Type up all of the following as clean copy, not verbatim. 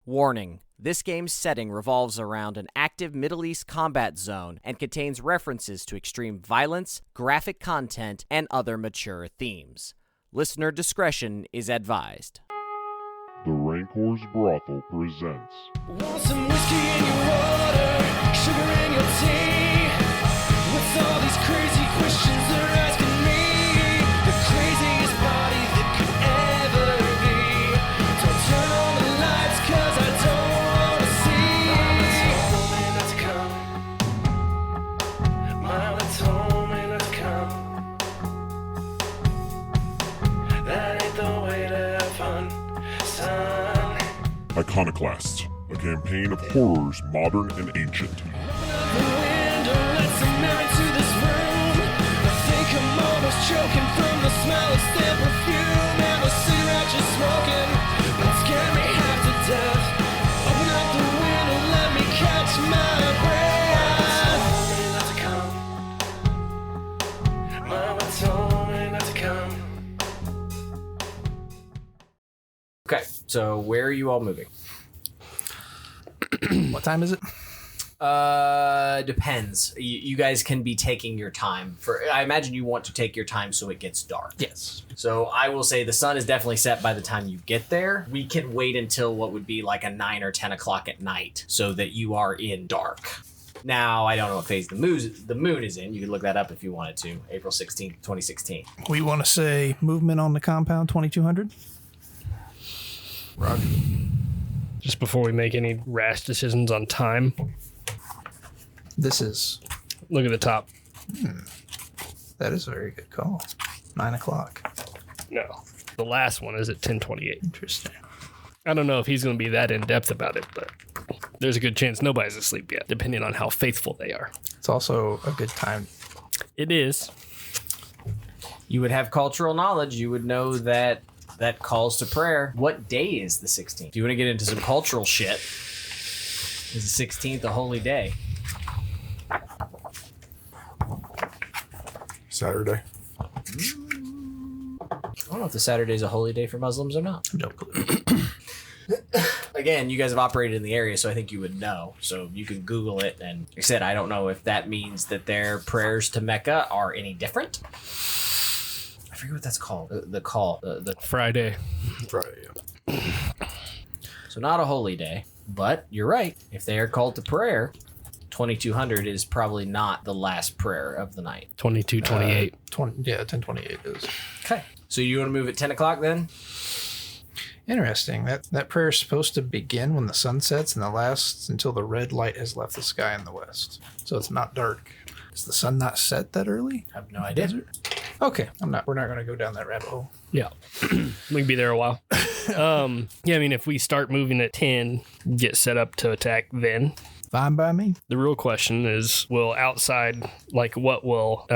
Warning. This game's setting revolves around an active Middle East combat zone and contains references to extreme violence, graphic content, and other mature themes. Listener discretion is advised. The Rancor's Brothel presents. Want some whiskey in your water, sugar in your tea? What's all these crazy questions they're asking me? The craziest body that could ever be. Don't turn on the lights 'cause I don't wanna see. Mama told me not to come. That ain't the way to have fun, son. Iconoclasts, a campaign of horrors modern and ancient. Open up the window, let some air into this room. I think I'm almost choking from the smell of stale perfume and the cigarette you're smoking. Don't scare me half to death. Open up the window, let me catch my breath. Mama told me not to come. Okay, so where are you all moving? What time is it? Depends. You guys can be taking your time. I imagine you want to take your time so it gets dark. Yes. So I will say the sun is definitely set by the time you get there. We can wait until what would be like a 9 or 10 o'clock at night so that you are in dark. Now, I don't know what phase the moon is in. You can look that up if you wanted to. April 16th, 2016. We want to say movement on the compound 2200. Roger. Just before we make any rash decisions on time, This is, look at the top. that is a very good call. 9 o'clock. No, the last one is at 10:28. Interesting. I don't know if he's going to be that in-depth about it, but there's a good chance nobody's asleep yet, depending on how faithful they are. It's also a good time. It is. You would have cultural knowledge. You would know that calls to prayer. What day is the 16th? If you want to get into some cultural shit, is the 16th a holy day? Saturday. I don't know if the Saturday is a holy day for Muslims or not. No clue. Again, you guys have operated in the area, so I think you would know. So you can Google it. And like I said, I don't know if that means that their prayers to Mecca are any different. I forget what that's called. The call. The Friday. Friday, yeah. So not a holy day, but you're right. If they are called to prayer, 2200 is probably not the last prayer of the night. 22:28. 10:28 is. Okay. So you want to move at 10 o'clock then? Interesting. That prayer is supposed to begin when the sun sets and it lasts until the red light has left the sky in the west. So it's not dark. Is the sun not set that early? I have no idea. Okay. We're not going to go down that rabbit hole. Yeah. We can be there a while. Yeah, I mean, if we start moving at 10, get set up to attack then. Fine by me. The real question is, will outside, what will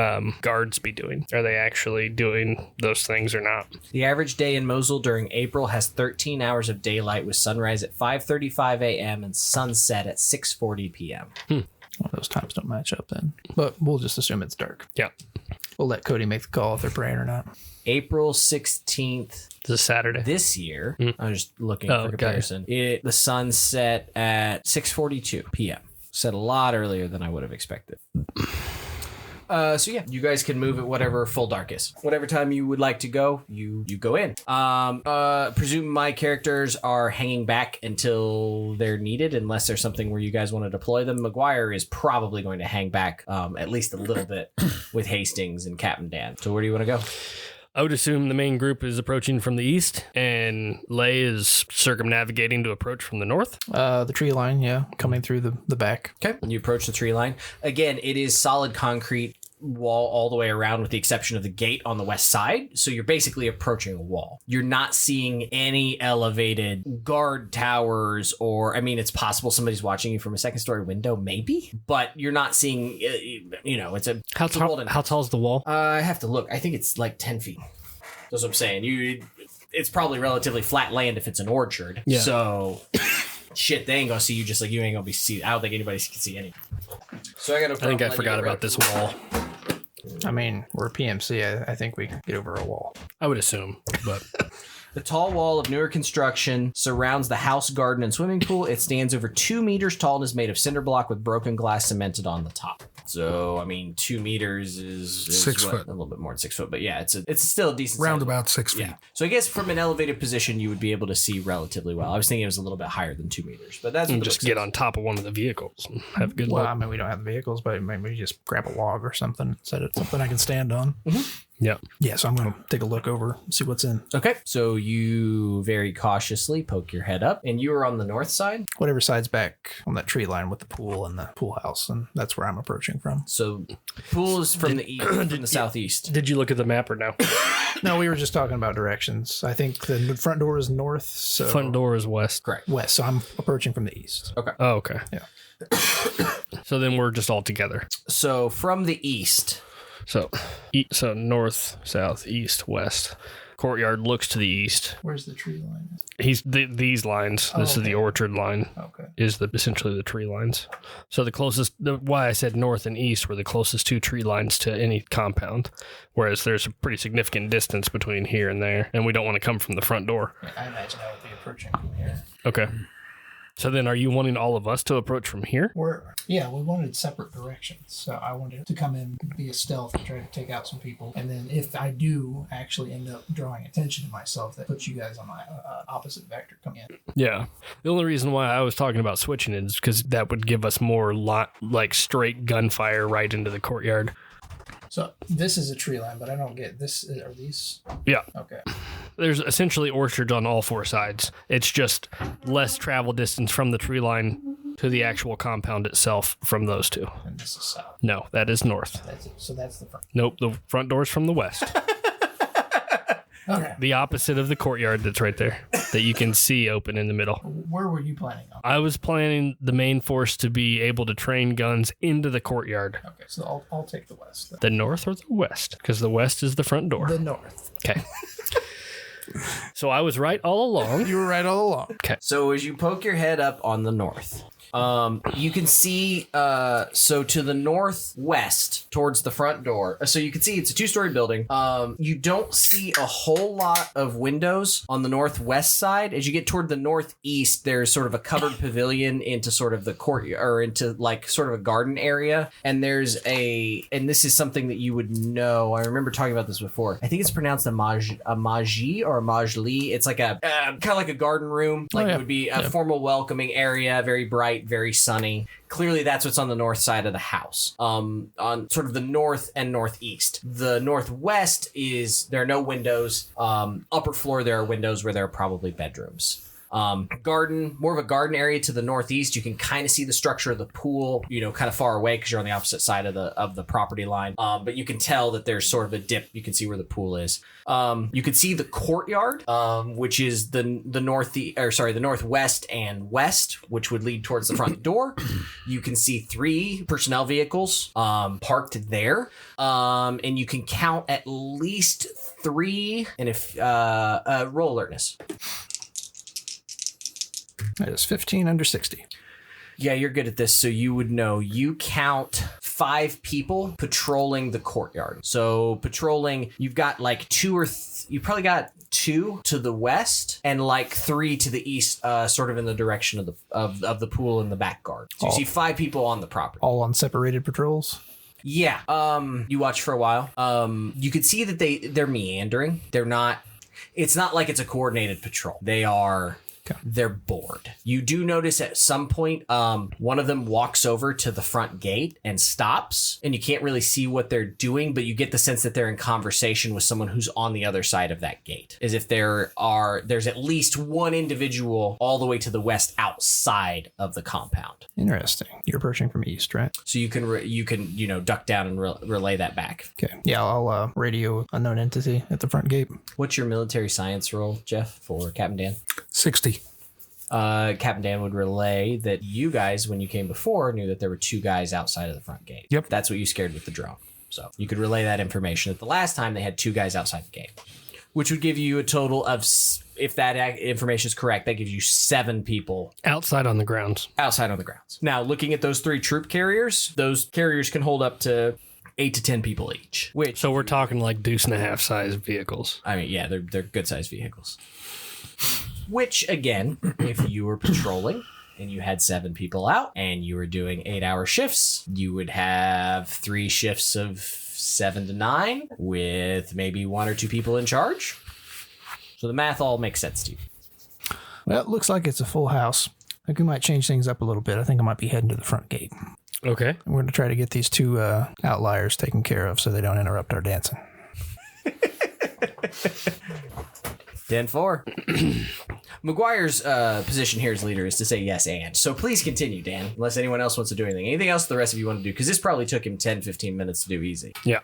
guards be doing? Are they actually doing those things or not? The average day in Mosul during April has 13 hours of daylight with sunrise at 5:35 a.m. and sunset at 6:40 p.m. Well, those times don't match up then. But we'll just assume it's dark. Yeah. We'll let Cody make the call if they're praying or not. April 16th It's a Saturday. this year, I'm just looking for okay. comparison, the sun set at 6:42 p.m. Set a lot earlier than I would have expected. So yeah, you guys can move at whatever full dark is. Whatever time you would like to go, you go in. Presume my characters are hanging back until they're needed, unless there's something where you guys want to deploy them. McGuire is probably going to hang back at least a little bit with Hastings and Captain Dan. So where do you want to go? I would assume the main group is approaching from the east, and Lay is circumnavigating to approach from the north. The tree line, yeah, coming through the back. Okay. You approach the tree line. Again, it is solid concrete wall all the way around with the exception of the gate on the west side. So you're basically approaching a wall. You're not seeing any elevated guard towers or, I mean, it's possible somebody's watching you from a second story window, maybe, but you're not seeing, it's a... How tall is the wall? I have to look. I think it's like 10 feet. That's what I'm saying. It's probably relatively flat land if it's an orchard. Yeah. So... shit, they ain't gonna see you just like you ain't gonna be see. I don't think anybody can see anything. So I think I forgot about this wall. I mean, we're PMC. I think we can get over a wall. I would assume, but The tall wall of newer construction surrounds the house, garden, and swimming pool. It stands over 2 meters tall and is made of cinder block with broken glass cemented on the top. So, I mean, 2 meters is 6 foot. A little bit more than 6 foot, but yeah, it's still a decent size. Roundabout 6 feet. Yeah. So I guess from an elevated position, you would be able to see relatively well. I was thinking it was a little bit higher than 2 meters, but that's what And the just book get says. on top of one of the vehicles and have a good Well, look. I mean, we don't have the vehicles, but maybe just grab a log or something, set it something I can stand on. Yeah. Yeah, so I'm going to take a look over, see what's in. Okay, so you very cautiously poke your head up, and you are on the north side. Whatever side's back on that tree line with the pool and the pool house, and that's where I'm approaching from. So pool is from the east, from the southeast. Did you look at the map or no? No, we were just talking about directions. I think the front door is north, so Front door is west. Correct. west. So I'm approaching from the east. Oh, okay. Yeah. So then we're just all together. So from the east, So, so north, south, east, west. Courtyard looks to the east. Where's the tree line? These lines. This is the orchard line. Okay. Is essentially the tree lines. So the closest, why I said north and east were the closest 2 tree lines to any compound, whereas there's a pretty significant distance between here and there, and we don't want to come from the front door. I imagine I would be approaching from here. Okay. So then, are you wanting all of us to approach from here? We wanted separate directions. So I wanted to come in, be a stealth, and try to take out some people. And then if I do actually end up drawing attention to myself, that puts you guys on my opposite vector coming in. Yeah. The only reason why I was talking about switching it is because that would give us more like straight gunfire right into the courtyard. So this is a tree line, but I don't get this. Are these? Yeah. Okay. There's essentially orchards on all 4 sides. It's just less travel distance from the tree line to the actual compound itself from those 2. And this is south. No, that is north. That's it. So that's the front. Nope, the front door's from the west. Okay. The opposite of the courtyard that's right there that you can see open in the middle. Where were you planning on? I was planning the main force to be able to train guns into the courtyard. Okay, so I'll take the west. Then. The north or the west? Because the west is the front door. The north. Okay. So I was right all along. You were right all along. Okay. so as you poke your head up on the north, you can see, so to the northwest towards the front door. So you can see it's a 2-story building. You don't see a whole lot of windows on the northwest side. As you get toward the northeast, there's sort of a covered pavilion into sort of the courtyard, or into like sort of a garden area. And and this is something that you would know. I remember talking about this before. I think it's pronounced a maji or a majli. It's like a kind of like a garden room. Like it would be a formal welcoming area, very bright, very sunny. Clearly that's what's on the north side of the house. On sort of the north and northeast. The northwest there are no windows. Upper floor there are windows where there are probably bedrooms. Garden, more of a garden area to the northeast. You can kind of see the structure of the pool, kind of far away because you're on the opposite side of the property line. But you can tell that there's sort of a dip. You can see where the pool is. You can see the courtyard, which is the northwest and west, which would lead towards the front door. You can see 3 personnel vehicles parked there, and you can count at least 3. And if roll alertness. That is 15 under 60. Yeah, you're good at this, so you would know. You count 5 people patrolling the courtyard. So patrolling, you've got like 2 or you probably got 2 to the west and like 3 to the east, sort of in the direction of the pool and the back guard. So you see 5 people on the property. All on separated patrols? Yeah. You watch for a while. You could see that they're meandering. It's not like it's a coordinated patrol. They're bored. You do notice at some point, one of them walks over to the front gate and stops, and you can't really see what they're doing, but you get the sense that they're in conversation with someone who's on the other side of that gate. As if there's at least one individual all the way to the west outside of the compound. Interesting. You're approaching from east, right? So you can duck down and relay that back. Okay. Yeah, I'll radio unknown entity at the front gate. What's your military science roll, Jeff, for Captain Dan? 60. Captain Dan would relay that you guys, when you came before, knew that there were 2 guys outside of the front gate. Yep. That's what you scared with the drone. So you could relay that information that the last time they had 2 guys outside the gate, which would give you a total of, if that information is correct, that gives you 7 people Outside on the grounds. outside on the grounds. Now, looking at those 3 troop carriers, those carriers can hold up to 8 to 10 people each. Which, So we're talking like deuce and a half size vehicles. I mean, yeah, they're good sized vehicles. Which, again, if you were patrolling and you had 7 people out and you were doing 8-hour shifts, you would have 3 shifts of 7 to 9 with maybe 1 or 2 people in charge. So the math all makes sense to you. Well, it looks like it's a full house. I think we might change things up a little bit. I think I might be heading to the front gate. Okay. We're going to try to get these 2 outliers taken care of so they don't interrupt our dancing. 10-4. McGuire's position here as leader is to say yes and. So please continue, Dan, unless anyone else wants to do anything. Anything else the rest of you want to do? Because this probably took him 10, 15 minutes to do easy. Yeah.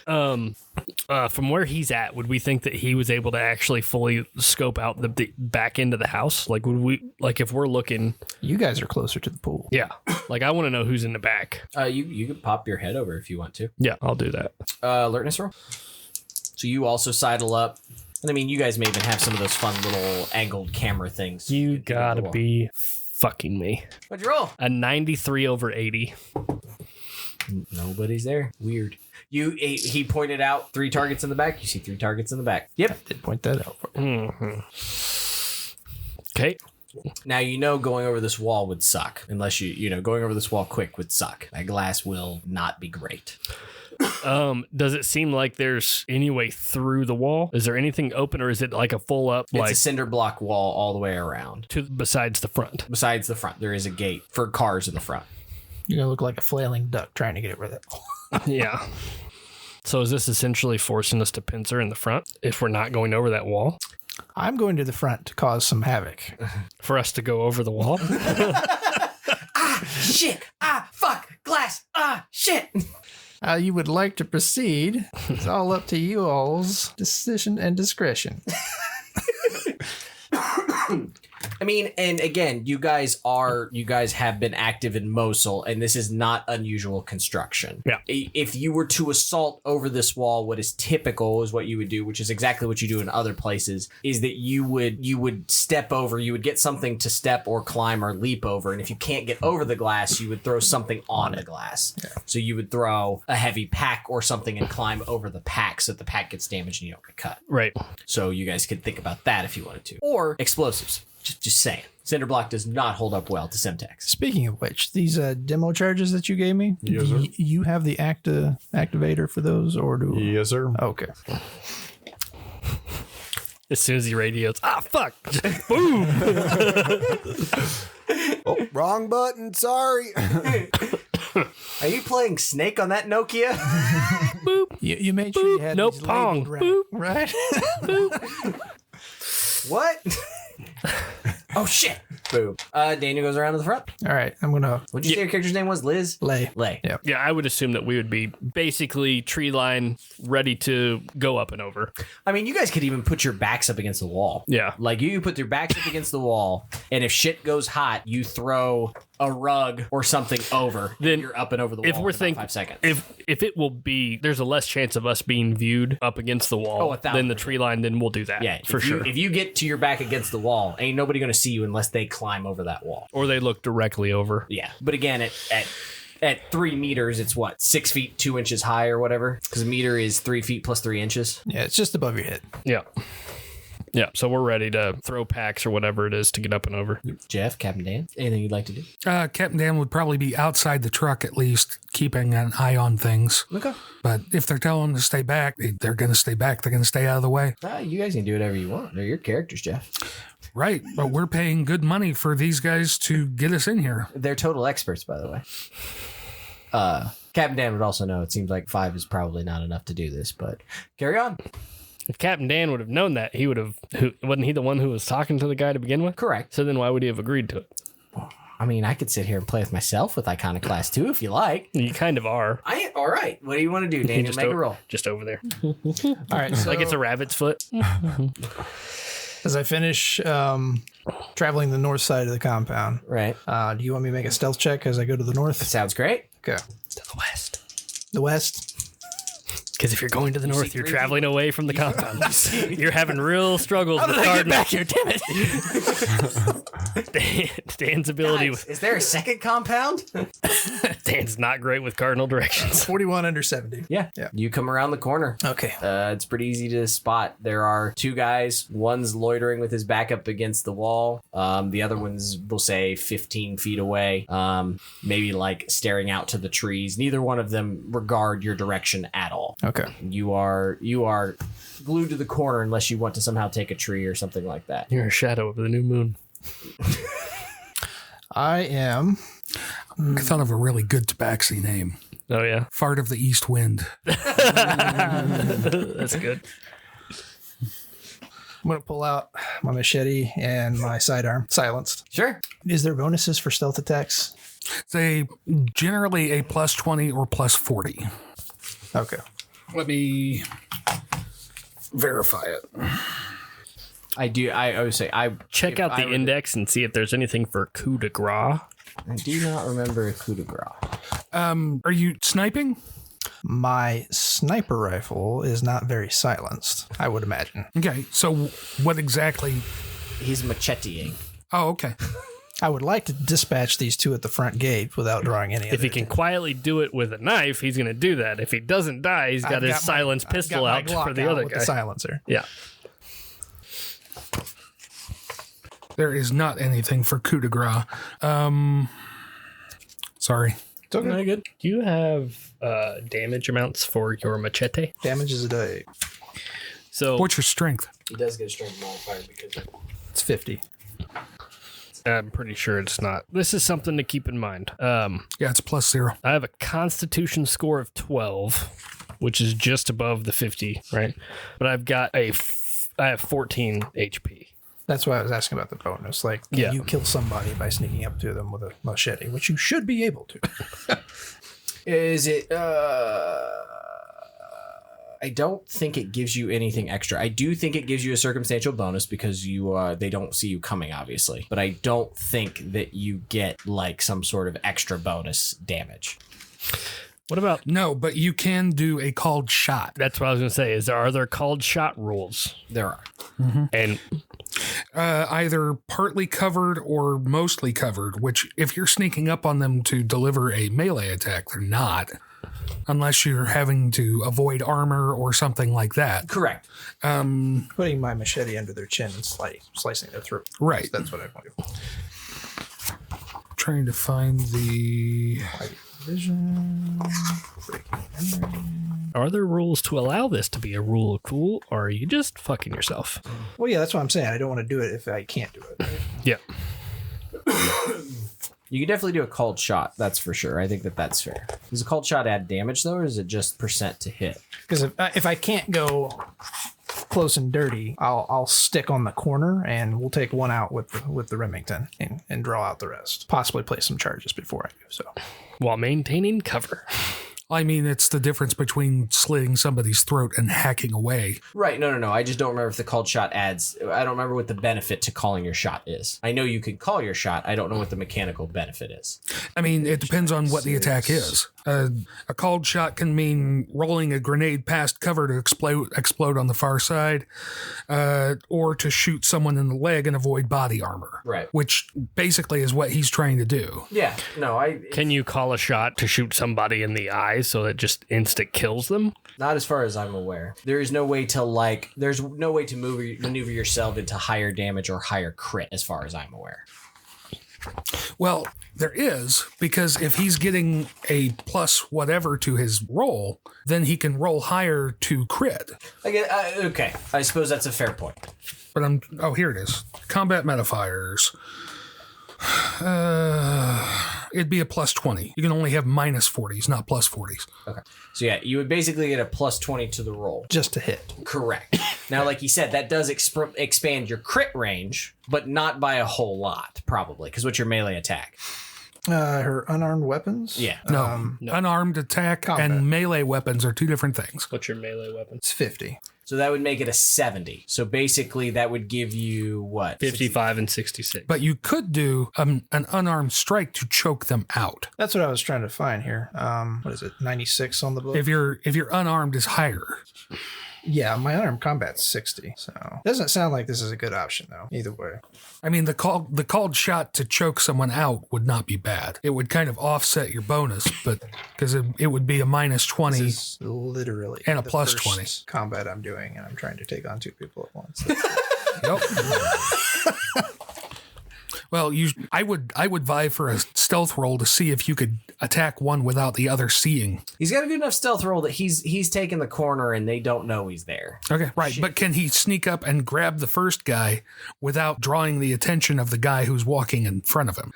From where he's at, would we think that he was able to actually fully scope out the back end of the house? Like, would we, like, if we're looking... You guys are closer to the pool. Yeah. Like, I want to know who's in the back. You could pop your head over if you want to. Yeah, I'll do that. Alertness roll. So you also sidle up. And I mean, you guys may even have some of those fun little angled camera things. You gotta be fucking me. What'd you roll? A 93 over 80. Nobody's there. Weird. He pointed out 3 targets in the back. You see 3 targets in the back. Yep. Did point that out for you. Mm-hmm. Okay. Now, going over this wall would suck. Unless going over this wall quick would suck. That glass will not be great. Does it seem like there's any way through the wall? Is there anything open, or is it like a full up, It's a cinder block wall all the way around. besides the front? Besides the front, there is a gate for cars in the front. You're going to look like a flailing duck trying to get over that. Yeah. So is this essentially forcing us to pincer in the front if we're not going over that wall? I'm going to the front to cause some havoc. For us to go over the wall? Shit! Fuck! Glass! Shit! How you would like to proceed, it's all up to you all's decision and discretion. I mean, and again, you guys have been active in Mosul, and this is not unusual construction. Yeah. If you were to assault over this wall, what is typical is what you would do, which is exactly what you do in other places, is that you would step over, you would get something to step or climb or leap over, and if you can't get over the glass, you would throw something on the glass. Yeah. So you would throw a heavy pack or something and climb over the pack so that the pack gets damaged and you don't get cut. Right. So you guys could think about that if you wanted to. Or explosives. Just saying. Cinder block does not hold up well to Semtex. Speaking of which, these demo charges that you gave me, Yes, sir. You have the activator for those, or do Yes, sir. Okay. As soon as he radios, fuck! Boom! Oh, wrong button. Sorry. Are you playing Snake on that Nokia? Boop! You made sure you had Nope, these pong. labeled right, Boop! What? Oh shit! Boom. Daniel goes around to the front. All right, I'm gonna What'd you say your character's name was? Liz? lay. Yeah. Yeah, I would assume that we would be basically tree line ready to go up and over. I mean, you guys could even put your backs up against the wall. Yeah. Like you put your backs up against the wall, and if shit goes hot, you throw a rug or something over. Then you're up and over the wall. If we're in about thinking 5 seconds. if it will be, there's a less chance of us being viewed up against the wall 1,000%. than the tree line. Then we'll do that. Yeah, for sure. If you get to your back against the wall, ain't nobody going to see you unless they climb over that wall. Or they look directly over. Yeah, but again, at 3 meters, it's what, 6 feet 2 inches high or whatever? Because a meter is 3 feet plus 3 inches. Yeah, it's just above your head. Yeah. Yeah, so we're ready to throw packs or whatever it is to get up and over. Jeff, Captain Dan, anything you'd like to do? Captain Dan would probably be outside the truck at least, keeping an eye on things. Okay. But if they're telling them to stay back, they're going to stay back. They're going to stay out of the way. You guys can do whatever you want. They're your characters, Jeff. Right. But we're paying good money for these guys to get us in here. They're total experts, by the way. Captain Dan would also know it seems like 5 is probably not enough to do this, but carry on. If Captain Dan would have known that, he would have. Wasn't he the one who was talking to the guy to begin with? Correct. So then why would he have agreed to it? I mean, I could sit here and play with myself with Iconoclasts too, if you like. You kind of are. All right. What do you want to do, Daniel? Make a roll. Just over there. All right, so Like it's a rabbit's foot. as I finish traveling the north side of the compound, Right. do you want me to make a stealth check as I go to the north? Sounds great. Okay. To the west. The west. Because if you're going to the north, you're traveling away from the compound. You're having real struggles with Get cardinal. back here, damn it! Dan's ability Guys, is there a second compound? Dan's not great with cardinal directions. 41 under 70. Yeah. You come around the corner. Okay. It's pretty easy to spot. There are two guys. One's loitering with his back up against the wall. The other one's, we'll say, 15 feet away. Maybe like staring out to the trees. Neither one of them regard your direction at all. Okay. You are glued to the corner unless you want to somehow take a tree or something like that. You're a shadow of the new moon. I am. I thought of a really good tabaxi name. Oh, yeah. Fart of the East Wind. That's good. I'm going to pull out my machete and my sidearm. Silenced. Sure. Is there bonuses for stealth attacks? They generally a plus 20 or plus 40. Okay. Let me verify it. I do. I always say I Check out the index and see if there's anything for coup de grace. I do not remember a coup de grace. Are you sniping? My sniper rifle is not very silenced, I would imagine. Okay, so what exactly? He's macheteing. Oh, okay. I would like to dispatch these two at the front gate without drawing any. If he can quietly do it with a knife, he's going to do that. If he doesn't die, he's got his silenced pistol out for the other guy. The silencer. Yeah. There is not anything for coup de grace. Sorry. It's okay. Very good. Do you have damage amounts for your machete? Damage is a day. So What's your strength? He does get a strength modifier because of It's 50. I'm pretty sure it's not. This is something to keep in mind. Yeah, it's plus 0. I have a constitution score of 12, which is just above the 50, right? But I've got I have 14 HP. That's why I was asking about the bonus. Like, can you kill somebody by sneaking up to them with a machete, which you should be able to. Is it? I don't think it gives you anything extra. I do think it gives you a circumstantial bonus because they don't see you coming, obviously. But I don't think that you get like some sort of extra bonus damage. What about? No, but you can do a called shot. That's what I was going to say. Are there called shot rules? There are. And Either partly covered or mostly covered, which if you're sneaking up on them to deliver a melee attack, they're not. Unless you're having to avoid armor or something like that. Correct. Putting my machete under their chin and slicing their throat. Right. That's what I want to do. Trying to find the... Vision. are there rules to allow this to be a rule of cool, or are you just fucking yourself? Well, yeah, that's what I'm saying. I don't want to do it if I can't do it. Right? Yeah. You can definitely do a called shot. That's for sure. I think that's fair. Does a called shot add damage though, or is it just % to hit? Because if I can't go close and dirty, I'll stick on the corner and we'll take one out with the Remington and draw out the rest. Possibly place some charges before I do so. While maintaining cover. I mean, it's the difference between slitting somebody's throat and hacking away. Right. No. I just don't remember if the called shot adds. I don't remember what the benefit to calling your shot is. I know you can call your shot. I don't know what the mechanical benefit is. I mean, it depends on what the attack is. A called shot can mean rolling a grenade past cover to explode on the far side, or to shoot someone in the leg and avoid body armor. Right. Which basically is what he's trying to do. Yeah. No, Can you call a shot to shoot somebody in the eye so it just instant kills them? not as far as I'm aware. There is no way to there's no way to maneuver yourself into higher damage or higher crit as far as I'm aware. Well, there is, because if he's getting a plus whatever to his roll, then he can roll higher to crit. Okay, I suppose that's a fair point. But here it is. Combat modifiers. It'd be a plus 20. You can only have minus 40s, not plus 40s. Okay. So yeah, you would basically get a plus 20 to the roll. Just to hit. Correct. Now, like you said, that does expand your crit range, but not by a whole lot, probably, because what's your melee attack? Her unarmed weapons? Yeah. No. Unarmed attack Combat. and melee weapons are two different things. What's your melee weapon? It's 50. So that would make it a 70. So basically, that would give you what? 55 and 66. But you could do an unarmed strike to choke them out. That's what I was trying to find here. What is it? 96 on the book? If your unarmed is higher. Yeah, my unarmed combat's 60. So doesn't sound like this is a good option though. Either way. I mean, the called shot to choke someone out would not be bad. It would kind of offset your bonus, but because it would be a minus 20. This is literally And a the plus first 20. combat I'm doing, and I'm trying to take on 2 people at once. Yep. Well, I would vie for a stealth roll to see if you could attack one without the other seeing. He's got a good enough stealth roll that he's taken the corner and they don't know he's there. Okay, right. But can he sneak up and grab the first guy without drawing the attention of the guy who's walking in front of him?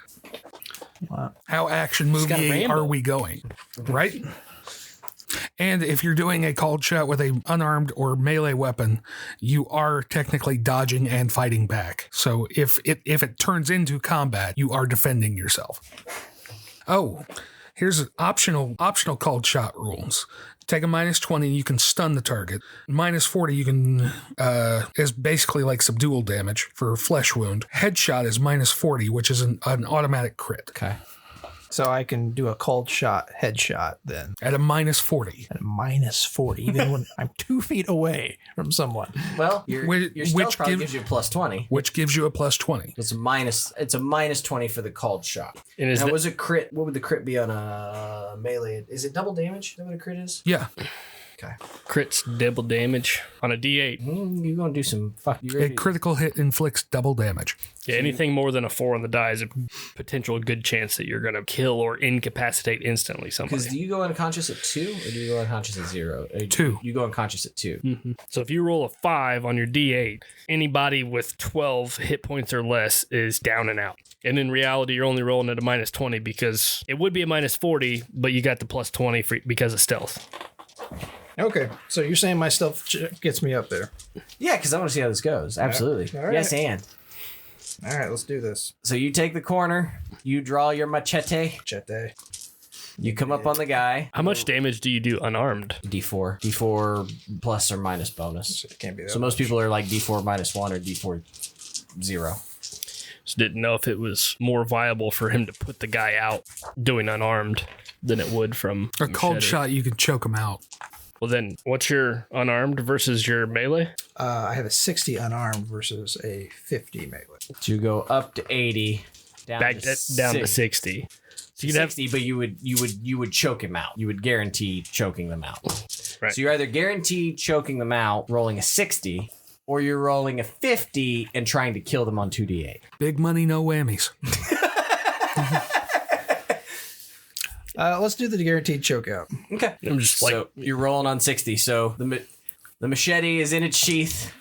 Wow. How action got movie Rambo. are we going? Right? And if you're doing a called shot with a unarmed or melee weapon, you are technically dodging and fighting back. So if it turns into combat, you are defending yourself. Oh, here's optional called shot rules. Take a minus 20, you can stun the target. Minus 40, you can is basically like subdual damage for a flesh wound. Headshot is minus 40, which is an automatic crit. Okay. So I can do a cold shot headshot then At a minus 40. at a minus 40, even when I'm 2 feet away from someone. Well, your Which stealth probably gives- gives you a plus 20. Which gives you a plus 20. It's a minus 20 for the called shot. And is Now, that- was it crit? What would the crit be on a melee? Is it double damage? Is that what a crit is? Yeah. Okay. crits double damage on a D8. You're going to do some fuck. You A ready? critical hit inflicts double damage. Yeah, anything more than a 4 on the die is a potential good chance that you're going to kill or incapacitate instantly somebody. Because do you go unconscious at 2 or do you go unconscious at 0? 2. You go unconscious at 2. So if you roll a 5 on your D8, anybody with 12 hit points or less is down and out. And in reality, you're only rolling at a minus 20 because it would be a minus 40, but you got the plus 20 because of stealth. Okay, so you're saying my stealth gets me up there. Yeah, because I want to see how this goes. Absolutely. All right. Yes, and. All right, let's do this. So you take the corner, you draw your machete, Chete. you come up on the guy. How much damage do you do unarmed? D4. D4 plus or minus bonus. It can't be that So most people are like D4 minus 1 or D4 0. Just didn't know if it was more viable for him to put the guy out doing unarmed than it would from A cold machete. shot, you can choke him out. Well, then, what's your unarmed versus your melee? I have a 60 unarmed versus a 50 melee. So you go up to 80, down Back to down to 60. 60. So you'd have 60, but you would choke him out. You would guarantee choking them out. Right. So you're either guaranteed choking them out, rolling a 60, or you're rolling a 50 and trying to kill them on 2d8. Big money, no whammies. Let's do the guaranteed choke out. Okay. I'm just like So you're rolling on 60. So the machete is in its sheath.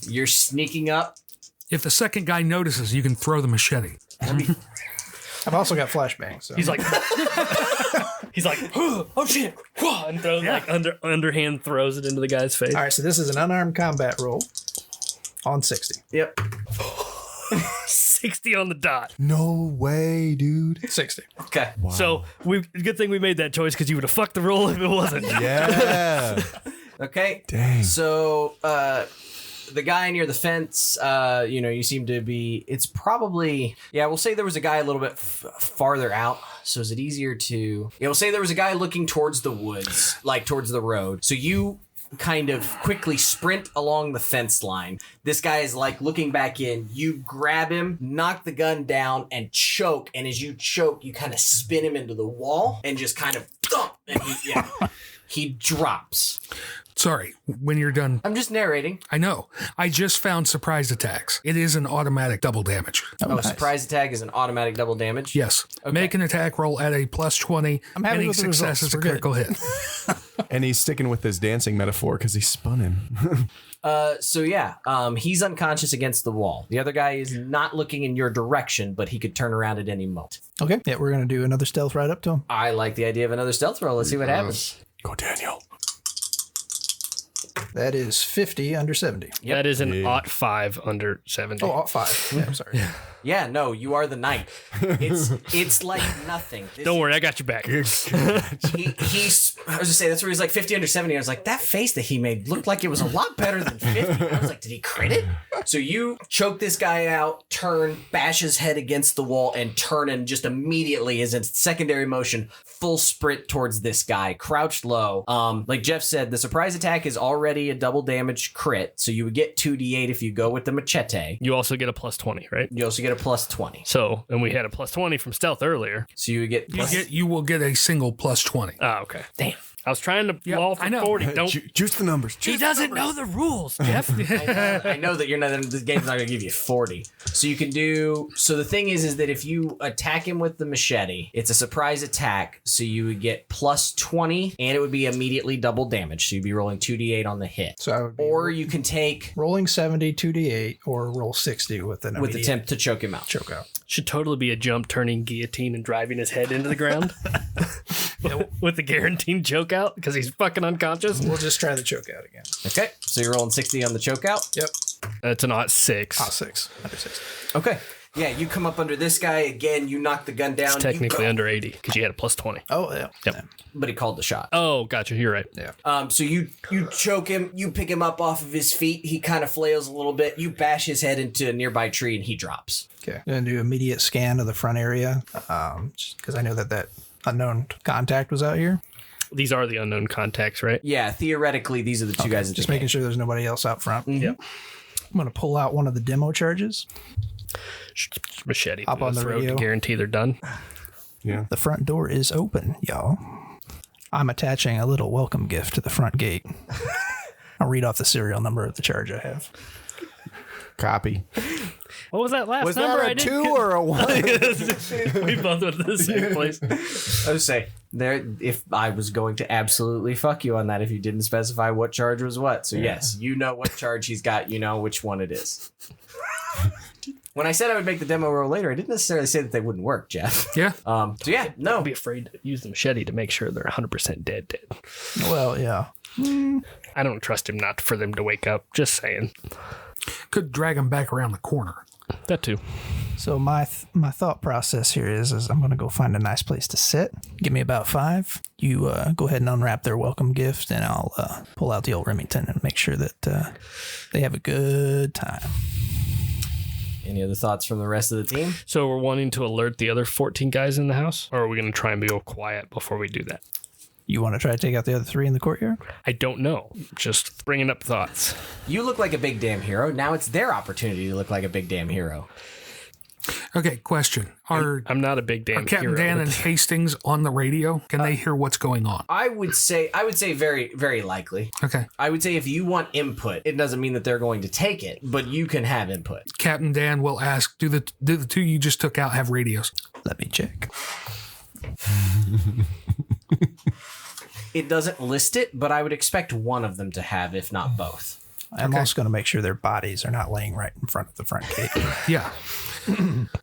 You're sneaking up. If the second guy notices, you can throw the machete. I've also got flashbangs. So. he's like oh shit, and throws like underhand throws it into the guy's face. All right, so this is an unarmed combat roll on 60. Yep. 60 on the dot. No way, dude. 60. Okay. So good thing we made that choice because you would have fucked the roll if it wasn't. Yeah. Okay. Dang. So the guy near the fence, you seem to be. It's probably we'll say there was a guy a little bit farther out. So is it easier to? Yeah, we'll say there was a guy looking towards the woods, like towards the road. So you kind of quickly sprint along the fence line. This guy is like looking back in. You grab him, knock the gun down, and choke. And as you choke, you kind of spin him into the wall and just kind of thump. And he drops. Sorry, when you're done. I'm just narrating. I know. I just found surprise attacks. It is an automatic double damage. Oh, surprise attack is an automatic double damage? Yes. Make an attack roll at a plus 20. I'm happy Any with the success results. is a We're good. critical hit. And he's sticking with this dancing metaphor because he spun him. He's unconscious against the wall. The other guy is not looking in your direction, but he could turn around at any moment. Okay. Yeah, we're going to do another stealth right up to him. I like the idea of another stealth roll. Let's see what happens. Go, Daniel. That is 50 under 70. That is an ought 5 under 70. Oh, 5. Yeah, I'm sorry. Yeah, no, you are the knight. It's like nothing. Don't worry, I got your back. He's I was just saying, that's where he's like 50 under 70. I was like, that face that he made looked like it was a lot better than 50. I was like, did he crit it? So you choke this guy out, turn, bash his head against the wall, and turn, and just immediately, as a secondary motion, full sprint towards this guy, crouched low. Like Jeff said, the surprise attack is already a double damage crit, so you would get 2d8 if you go with the machete. You also get a plus 20, right? You also get a plus 20. So, and we had a plus 20 from stealth earlier. So you would get You will get a single plus 20. Oh, okay. Damn. I was trying to wall for I know. 40. Don't. Juice the numbers. He doesn't know the rules, Jeff. I know that the game's not going to give you 40. So you can do... So the thing is that if you attack him with the machete, it's a surprise attack, so you would get plus 20, and it would be immediately double damage. So you'd be rolling 2d8 on the hit. So I would be Or you can take... rolling 70, 2d8, or roll 60 with an with immediate attempt to choke him out. choke out. Should totally be a jump, turning guillotine, and driving his head into the ground. With the guaranteed choke out, because he's fucking unconscious. We'll just try the choke out again. Okay, so you're rolling 60 on the choke out. Yep. That's an odd 6. 6. Under 6. Okay. Yeah, you come up under this guy again. You knock the gun down. It's technically under 80, because you had a plus 20. Oh, yeah. Yep. Yeah. But he called the shot. Oh, gotcha. You're right. Yeah. So you choke him. You pick him up off of his feet. He kind of flails a little bit. You bash his head into a nearby tree, and he drops. Okay. I'm going to do immediate scan of the front area, just because I know that unknown contact was out here. These are the unknown contacts, right? Yeah, theoretically, these are the two guys that Just making sure there's nobody else out front. Yep. I'm going to pull out one of the demo charges. Machete. Hop on the throat radio. to guarantee they're done. Yeah. The front door is open, y'all. I'm attaching a little welcome gift to the front gate. I'll read off the serial number of the charge I have. Copy. What was that last Was number? that a 2 or a 1? We both went to the same place. I would say if I was going to absolutely fuck you on that if you didn't specify what charge was what. So yes, you know what charge he's got. You know which one it is. When I said I would make the demo roll later, I didn't necessarily say that they wouldn't work, Jeff. Yeah. So yeah, no. Don't be afraid to use the machete to make sure they're 100% dead. Well, yeah. I don't trust him not for them to wake up. Just saying. Could drag him back around the corner. That too. So my thought process here is I'm going to go find a nice place to sit. Give me about 5. You go ahead and unwrap their welcome gift, and I'll pull out the old Remington and make sure that they have a good time. Any other thoughts from the rest of the team? So we're wanting to alert the other 14 guys in the house? Or are we going to try and go quiet before we do that? You want to try to take out the other 3 in the courtyard? I don't know. Just bringing up thoughts. You look like a big damn hero. Now it's their opportunity to look like a big damn hero. Okay, question. Are I'm not a big damn Captain hero. Dan and Hastings on the radio? Can they hear what's going on? I would say very, very likely. Okay. I would say if you want input, it doesn't mean that they're going to take it, but you can have input. Captain Dan will ask, do the 2 you just took out have radios? Let me check. It doesn't list it, but I would expect one of them to have, if not both. I'm also going to make sure their bodies are not laying right in front of the front gate. Yeah.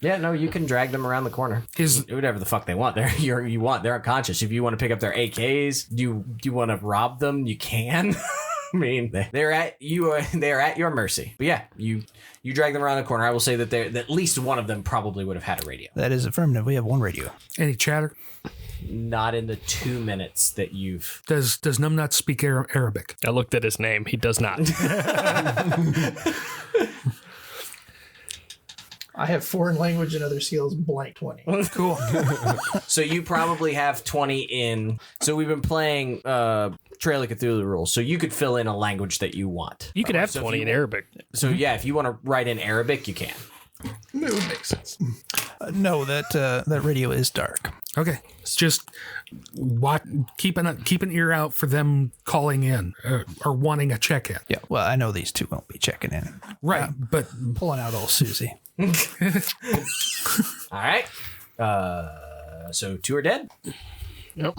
Yeah, no, you can drag them around the corner. Do whatever the fuck they want. They're unconscious. If you want to pick up their AKs, do you want to rob them? You can. I mean, they're at your mercy. But yeah, you drag them around the corner. I will say that at least one of them probably would have had a radio. That is affirmative. We have 1 radio. Any chatter? Not in the 2 minutes that you've... Does Numbnut speak Arabic? I looked at his name. He does not. I have foreign language and other skills blank 20. Cool. So you probably have 20 in... So we've been playing Trail of Cthulhu rules, so you could fill in a language that you want. You could have So 20 in Arabic. So yeah, if you want to write in Arabic, you can. It would make sense. No, that radio is dark. Okay. Just keep an ear out for them calling in or wanting a check-in. Yeah, well, I know these 2 won't be checking in. Right, but Pulling out old Susie. All right. So 2 are dead? Yep.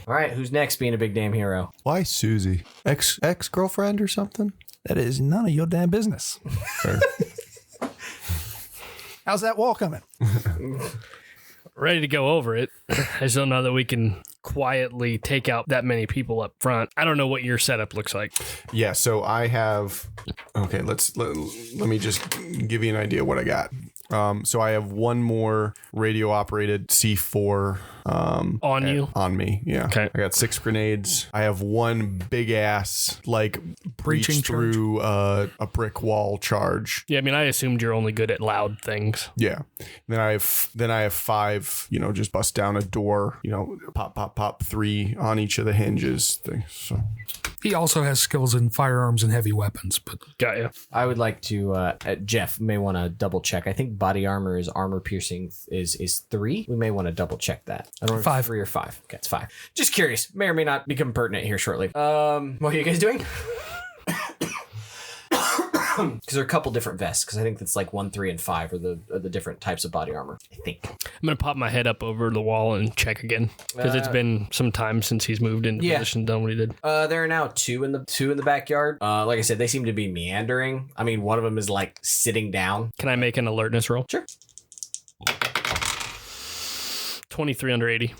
All right, who's next being a big damn hero? Why Susie? Ex-girlfriend or something? That is none of your damn business. Fair. How's that wall coming? Ready to go over it. I just don't know that we can quietly take out that many people up front. I don't know what your setup looks like. Yeah, so I have... Okay, let me just give you an idea of what I got. So I have one more radio operated C4 On you? on me. Yeah. Okay. I got 6 grenades. I have one big ass like breach Breaching through a brick wall charge. Yeah, I mean, I assumed you're only good at loud things. Yeah. Then I have 5, just bust down a door, pop pop pop 3 on each of the hinges thing. So He also has skills in firearms and heavy weapons, but Got you. I would like to, Jeff may want to double check. I think body armor is armor piercing is 3. We may want to double check that. I don't know if 5. it's 3 or 5. Okay, it's 5. Just curious. May or may not become pertinent here shortly. What are you guys doing? Because there are a couple different vests. Because I think that's like 1, 3, and 5 are the different types of body armor. I think. I'm going to pop my head up over the wall and check again. Because it's been some time since he's moved into position and done what he did. There are now 2 in the backyard. Like I said, they seem to be meandering. I mean, one of them is like sitting down. Can I make an alertness roll? Sure. 23 under 80.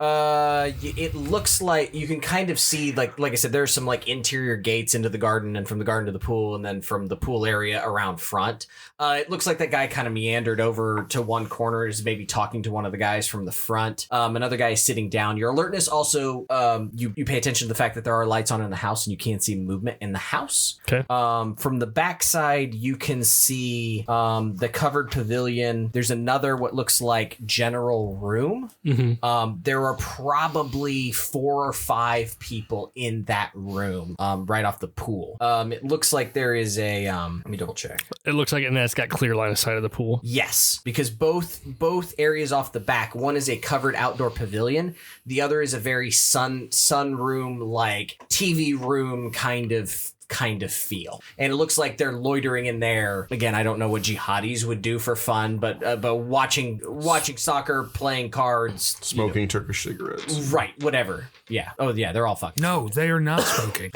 It looks like you can kind of see, like I said, there's some like interior gates into the garden, and from the garden to the pool, and then from the pool area around front. It looks like that guy kind of meandered over to one corner, is maybe talking to one of the guys from the front. Another guy is sitting down. Your alertness also, you pay attention to the fact that there are lights on in the house, and you can't see movement in the house. Okay. From the backside, you can see the covered pavilion. There's another what looks like general room. Mm-hmm. There are probably 4 or 5 people in that room, right off the pool. It looks like there is a let me double check. It looks like it's got clear line of sight of the pool. Yes, because both areas off the back, one is a covered outdoor pavilion, the other is a very sunroom, like TV room kind of feel, and it looks like they're loitering in there. Again, I don't know what jihadis would do for fun, but watching soccer, playing cards, smoking Turkish cigarettes. right? Whatever. Yeah. Oh yeah, they're all fucking. no, they are not smoking.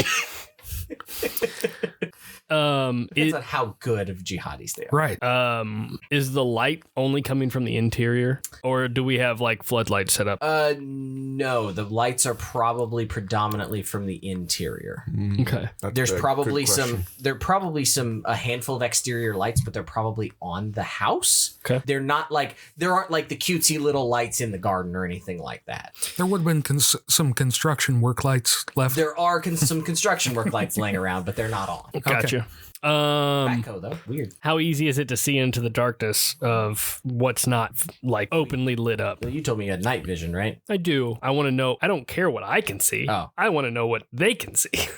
Depends on how good of jihadis they are. Right. Is the light only coming from the interior, or do we have like floodlights set up? No, the lights are probably predominantly from the interior. Okay. There's probably a handful of exterior lights, but they're probably on the house. Okay. There aren't like the cutesy little lights in the garden or anything like that. There would have been some construction work lights left. There are some construction work lights laying around, but they're not on. Gotcha. Backhoe though, weird. How easy is it to see into the darkness of what's not like openly lit up? Well, you told me you had night vision, right? I do. I want to know. I don't care what I can see. Oh. I want to know what they can see.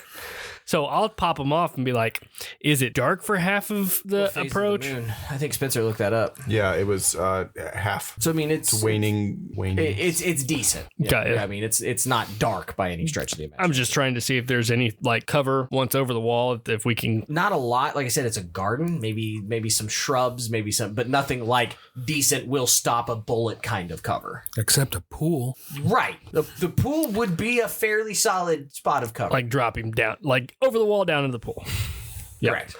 So I'll pop them off and be like, is it dark for half of the Phase of the approach? moon. I think Spencer looked that up. Yeah, it was half. So I mean, it's Waning. It's decent. Got it. Yeah, I mean, it's not dark by any stretch of the imagination. I'm just trying to see if there's any like cover once over the wall, if we can. Not a lot. Like I said, it's a garden. Maybe some shrubs, but nothing like decent will stop a bullet kind of cover. Except a pool. Right. The pool would be a fairly solid spot of cover. Like drop him down, like over the wall down into the pool. Correct.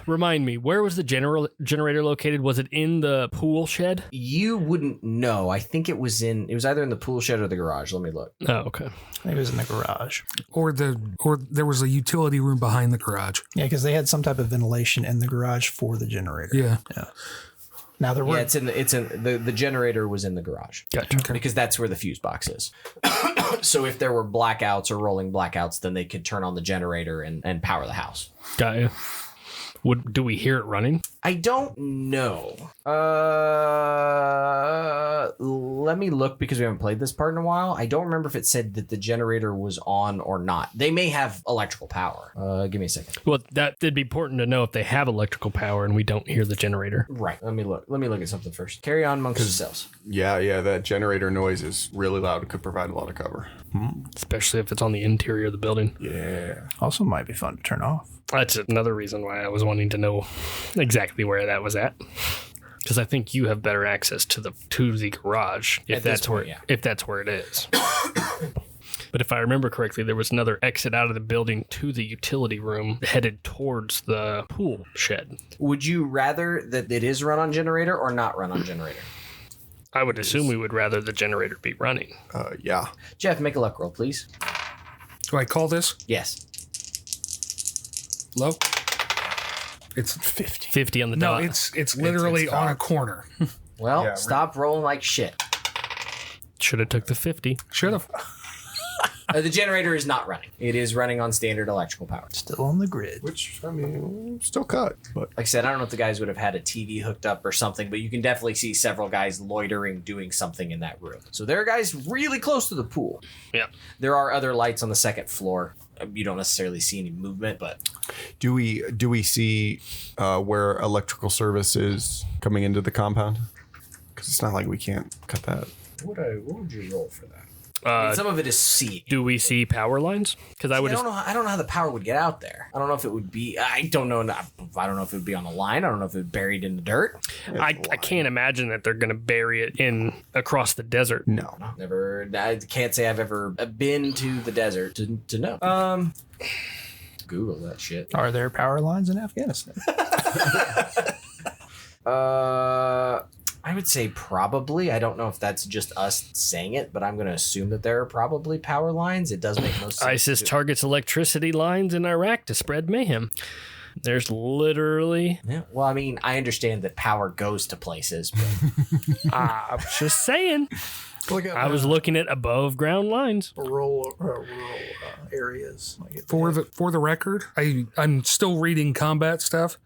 Remind me, where was the generator located? Was it in the pool shed? You wouldn't know. I think it was either in the pool shed or the garage. Let me look. Oh, okay. I think it was in the garage. Or there was a utility room behind the garage. Yeah, because they had some type of ventilation in the garage for the generator. Yeah. Now there were. Yeah, the generator was in the garage. Gotcha. Because that's where the fuse box is. So if there were blackouts or rolling blackouts, then they could turn on the generator and power the house. Got you. Do we hear it running? I don't know. Let me look because we haven't played this part in a while. I don't remember if it said that the generator was on or not. They may have electrical power. Give me a second. Well, that'd be important to know if they have electrical power and we don't hear the generator. Right. Let me look at something first. Carry on amongst yourselves. Yeah, that generator noise is really loud. It could provide a lot of cover. Especially if it's on the interior of the building. Yeah. Also might be fun to turn off. That's another reason why I was wanting to know exactly where that was at. Because I think you have better access to the garage if that's where it is. But if I remember correctly, there was another exit out of the building to the utility room headed towards the pool shed. Would you rather that it is run on generator or not run on generator? I would assume we would rather the generator be running. Yeah. Jeff, make a luck roll, please. Do I call this? Yes. Low? It's 50 on the no, dot. it's literally on a corner. Well, Yeah, stop rolling like shit. Should have took the 50. Should have. The generator is not running. It is running on standard electrical power. Still on the grid. Which, I mean, still cut. But Like I said, I don't know if the guys would have had a TV hooked up or something, but you can definitely see several guys loitering doing something in that room. So there are guys really close to the pool. Yeah. There are other lights on the second floor. You don't necessarily see any movement, but do we see where electrical service is coming into the compound? Because it's not like we can't cut that. what would you roll for that? Some of it is seeing. Do we see power lines? Because I would. I don't know how the power would get out there. I don't know if it would be. I don't know. I don't know if it would be on the line. I don't know if it would be buried in the dirt. I can't imagine that they're going to bury it in across the desert. No. Never. I can't say I've ever been to the desert to know. Google that shit. Are there power lines in Afghanistan? I would say probably. I don't know if that's just us saying it, but I'm going to assume that there are probably power lines. It does make most sense. ISIS targets electricity lines in Iraq to spread mayhem. There's literally. Yeah, well, I mean, I understand that power goes to places, but I'm just saying. Look at I was looking at above ground lines. rural areas. For the record, I'm still reading combat stuff.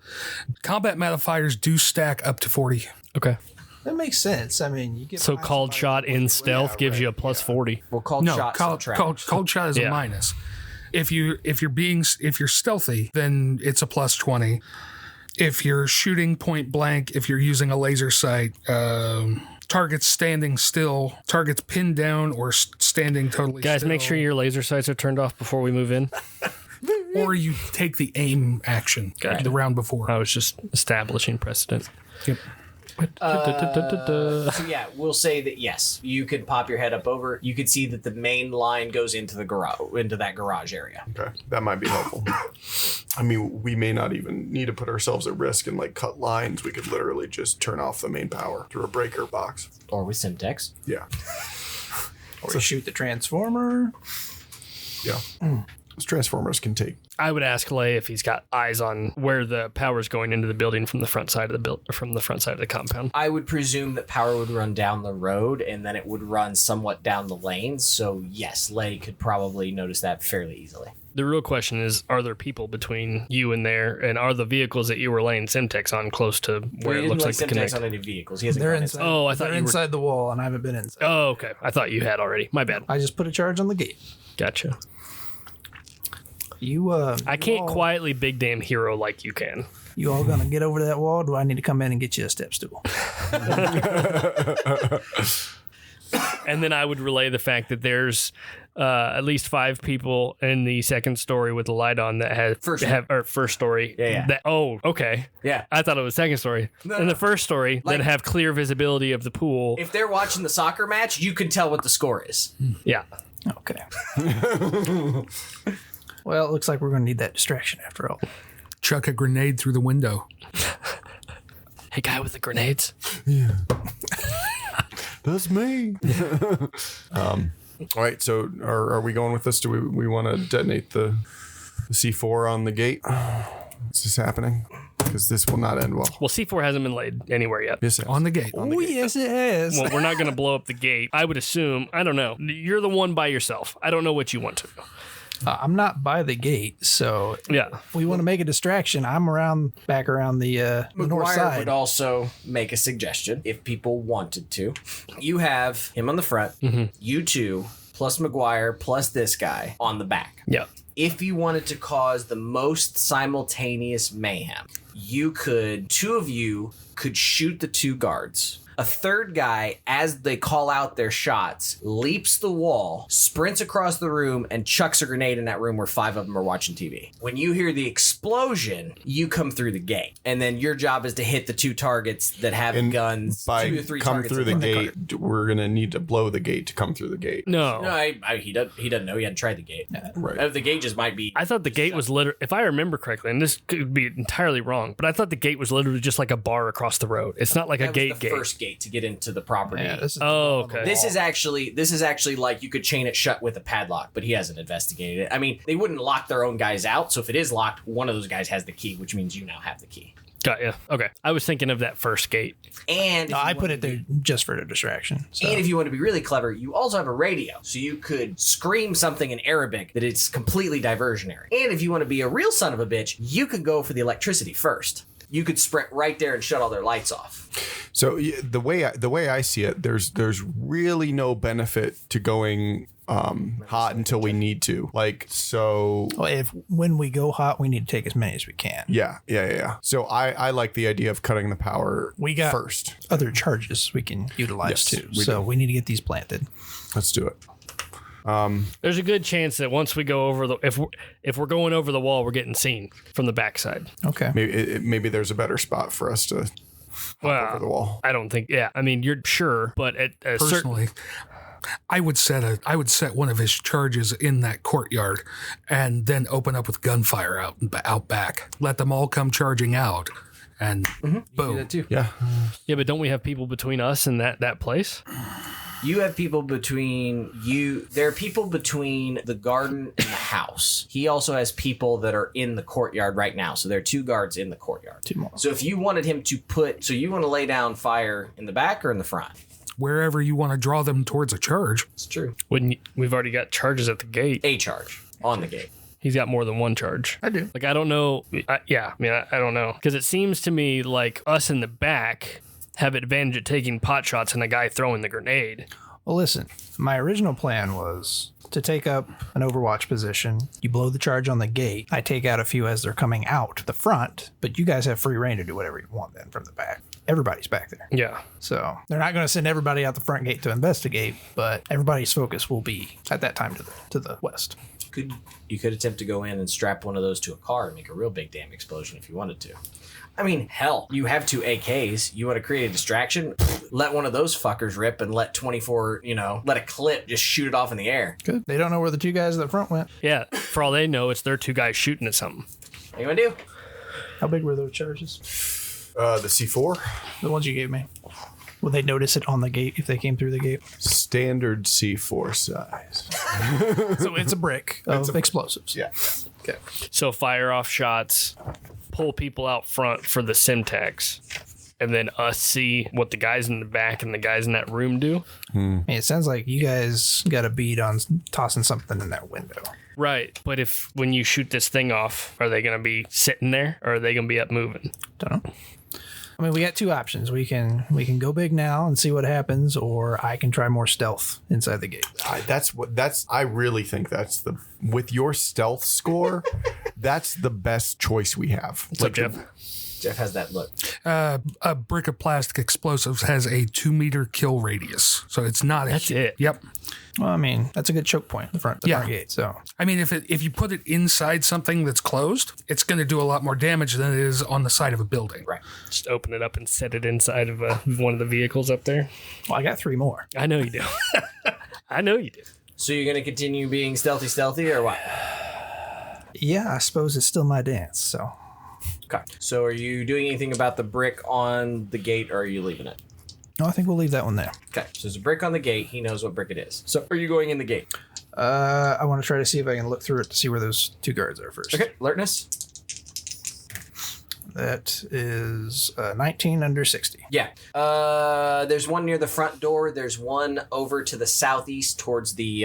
Combat modifiers do stack up to 40. Okay. That makes sense. I mean, you get So behind called somebody shot in with- stealth gives you a plus 40. well, called No, shots. called shot is Yeah. a minus. If you're stealthy, then it's a plus 20. If you're shooting point blank, if you're using a laser sight, targets standing still, targets pinned down or standing totally Guys, still. make sure your laser sights are turned off before we move in. Or you take the aim action the round before. I was just establishing precedent. Yep. So yeah, we'll say that yes, you could pop your head up over. You could see that the main line goes into the garage, into that garage area. Okay, that might be helpful. I mean, we may not even need to put ourselves at risk and like cut lines. We could literally just turn off the main power through a breaker box. Or with Simtex. Yeah, Or shoot the transformer. yeah. Those transformers can take. I would ask Lay if he's got eyes on where the power's going into the building from the front side of the compound. I would presume that power would run down the road and then it would run somewhat down the lanes. So yes, Lay could probably notice that fairly easily. The real question is, are there people between you and there, and are the vehicles that you were laying Simtex on close to where it looks like the Simtex connect? on any vehicles. He hasn't They're gone inside. Oh, I thought they're you were- inside the wall, and I haven't been inside. Oh, okay. I thought you had already. My bad. I just put a charge on the gate. Gotcha. You I can't quietly big damn hero like you can. You all gonna get over to that wall? Do I need to come in and get you a step stool? And then I would relay the fact that there's at least 5 people in the second story with the light on that first story. Yeah. That, oh, okay. Yeah. I thought it was second story. In the first story, that have clear visibility of the pool. If they're watching the soccer match, you can tell what the score is. Yeah. Okay. Well, it looks like we're gonna need that distraction after all. Chuck a grenade through the window. Hey, guy with the grenades. That's me. All right. So are we going with this? Do we want to detonate the C4 on the gate? Is this happening? Because this will not end well. Well, C4 hasn't been laid anywhere yet. Yes, it On the gate. Oh yes, it has. Well, we're not going to blow up the gate. I would assume. I don't know. You're the one by yourself. I don't know what you want to do. I'm not by the gate, so Yeah. if we want to make a distraction, I'm back around the north McGuire side. would also make a suggestion if people wanted to. You have him on the front, you two, plus McGuire, plus this guy on the back. Yeah. If you wanted to cause the most simultaneous mayhem, two of you could shoot the 2 guards. A third guy, as they call out their shots, leaps the wall, sprints across the room, and chucks a grenade in that room where 5 of them are watching TV. When you hear the explosion, you come through the gate. And then your job is to hit the 2 targets that have guns. By 2 or 3 come targets through the in gate, we're gonna need to blow the gate to come through the gate. No. No, he doesn't know. He hadn't tried the gate. Right. The gate just might be. I thought the gate was literally, if I remember correctly, and this could be entirely wrong, but I thought the gate was literally just like a bar across the road. It's not like that a was gate the gate. first gate gate to get into the property. Yeah, this is Okay. This is actually like you could chain it shut with a padlock, but he hasn't investigated it. I mean, they wouldn't lock their own guys out, so if it is locked, one of those guys has the key, which means you now have the key. Got ya. Okay. I was thinking of that first gate. And No, I put it there just for the distraction. So. And if you want to be really clever, you also have a radio, so you could scream something in Arabic that it's completely diversionary. And if you want to be a real son of a bitch, you could go for the electricity first. You could sprint right there and shut all their lights off. So the way I see it, there's really no benefit to going hot until we need to. Like, so Well, when we go hot, we need to take as many as we can. yeah. So I like the idea of cutting the power We got first. other charges we can utilize Yes, too. we So do. we need to get these planted. Let's do it. There's a good chance that once we go over if we're going over the wall, we're getting seen from the backside. Okay. Maybe there's a better spot for us to over the wall. I don't think. Yeah, I mean, you're sure, but at a certain Personally, I would set one of his charges in that courtyard, and then open up with gunfire out back. Let them all come charging out, and boom. Yeah. yeah, but don't we have people between us and that place? You have people between you. There are people between the garden and the house. He also has people that are in the courtyard right now. So there are 2 guards in the courtyard. 2 more. So if you wanted him to so you want to lay down fire in the back or in the front? Wherever you want to draw them towards a charge. It's true. We've already got charges at the gate. A charge on the gate. He's got more than one charge. I do. Like, I don't know. I don't know. Because it seems to me like us in the back have advantage at taking pot shots and the guy throwing the grenade. Well, listen, my original plan was to take up an overwatch position. You blow the charge on the gate. I take out a few as they're coming out the front, but you guys have free reign to do whatever you want then from the back. Everybody's back there. Yeah. So they're not going to send everybody out the front gate to investigate, but everybody's focus will be at that time to the west. You could attempt to go in and strap one of those to a car and make a real big damn explosion if you wanted to. I mean, hell, you have 2 AKs. You want to create a distraction? Let one of those fuckers rip and let 24, let a clip just shoot it off in the air. Good. They don't know where the 2 guys at the front went. Yeah. For all they know, it's their 2 guys shooting at something. What you want to do? How big were those charges? The C4, The ones you gave me. Will they notice it on the gate if they came through the gate? standard C4 size. So it's a brick of explosives. Yeah. Okay. So fire off shots, pull people out front for the Simtax, and then us see what the guys in the back and the guys in that room do. I mean, it sounds like you guys got a bead on tossing something in that window. Right. But when you shoot this thing off, are they going to be sitting there or are they going to be up moving? Don't know. I mean, we got 2 options. We can go big now and see what happens, or I can try more stealth inside the gate. I really think that's with your stealth score, that's the best choice we have. What's up, Jeff? Jeff has that look. A brick of plastic explosives has a 2-meter kill radius, so it's not. That's it. Yep. Well, I mean, that's a good choke point, the front gate. So I mean, if you put it inside something that's closed, it's going to do a lot more damage than it is on the side of a building. Right. Just open it up and set it inside of one of the vehicles up there. well, I got 3 more. I know you do. I know you do. So you're going to continue being stealthy or what? Yeah, I suppose it's still my dance. So Okay. So are you doing anything about the brick on the gate or are you leaving it? no, I think we'll leave that one there. Okay. So there's a brick on the gate. He knows what brick it is. So are you going in the gate? I want to try to see if I can look through it to see where those 2 guards are first. Okay. Alertness. That is 19 under 60. Yeah. There's one near the front door. There's one over to the southeast towards the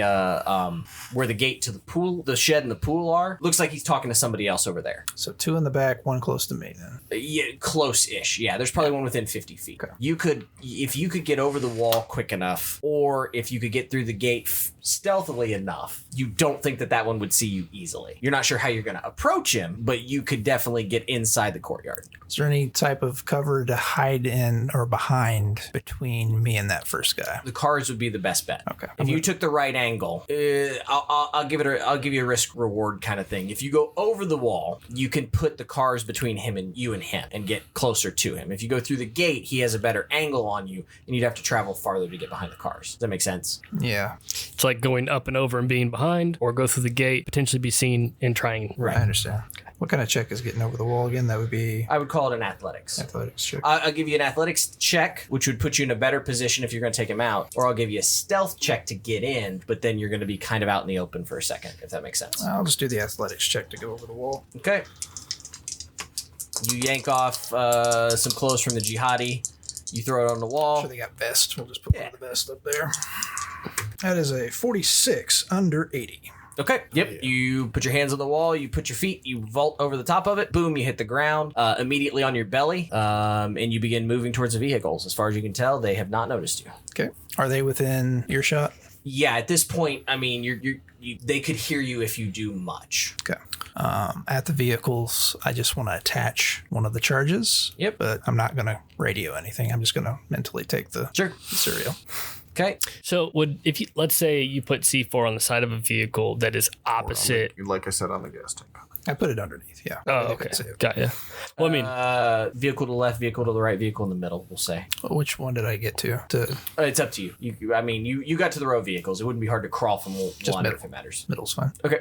where the gate to the pool, the shed and the pool are. Looks like he's talking to somebody else over there. So 2 in the back, 1 close to me then. Yeah, close-ish. Yeah, there's probably one within 50 feet. Okay. If you could get over the wall quick enough, or if you could get through the gate stealthily enough, you don't think that one would see you easily. You're not sure how you're going to approach him, but you could definitely get inside the courtyard. Is there any type of cover to hide in or behind between me and that first guy? The cars would be the best bet. Okay. If you took the right angle, I'll give you a risk reward kind of thing. If you go over the wall, you can put the cars between him and you and him and get closer to him. If you go through the gate, he has a better angle on you, and you'd have to travel farther to get behind the cars. Does that make sense? Yeah, It's like going up and over and being behind, or go through the gate, potentially be seen and trying. I understand. What kind of check is getting over the wall again? That would be I would call it an athletics. athletics check. I'll give you an athletics check, which would put you in a better position if you're going to take him out, or I'll give you a stealth check to get in, but then you're going to be kind of out in the open for a second, if that makes sense. I'll just do the athletics check to go over the wall. Okay. You yank off some clothes from the jihadi. You throw it on the wall. Sure, they got vest. We'll just put one of the vest up there. That is a 46 under 80. Okay. Yep. You put your hands on the wall. You put your feet. You vault over the top of it. Boom. You hit the ground immediately on your belly, and you begin moving towards the vehicles. As far as you can tell, they have not noticed you. Okay. Are they within earshot? Yeah. At this point, I mean, they could hear you if you do much. Okay. At the vehicles, I just want to attach one of the charges. Yep. But I'm not going to radio anything. I'm just going to mentally take the cereal. Okay. So if you, let's say you put C4 on the side of a vehicle that is opposite. Like I said, on the gas tank. I put it underneath, yeah. Oh, okay. Got ya. Well, I mean, vehicle to the left, vehicle to the right, vehicle in the middle, we'll say. Which one did I get to? It's up to you. You got to the row vehicles. It wouldn't be hard to crawl from one if it matters. Middle's fine. Okay.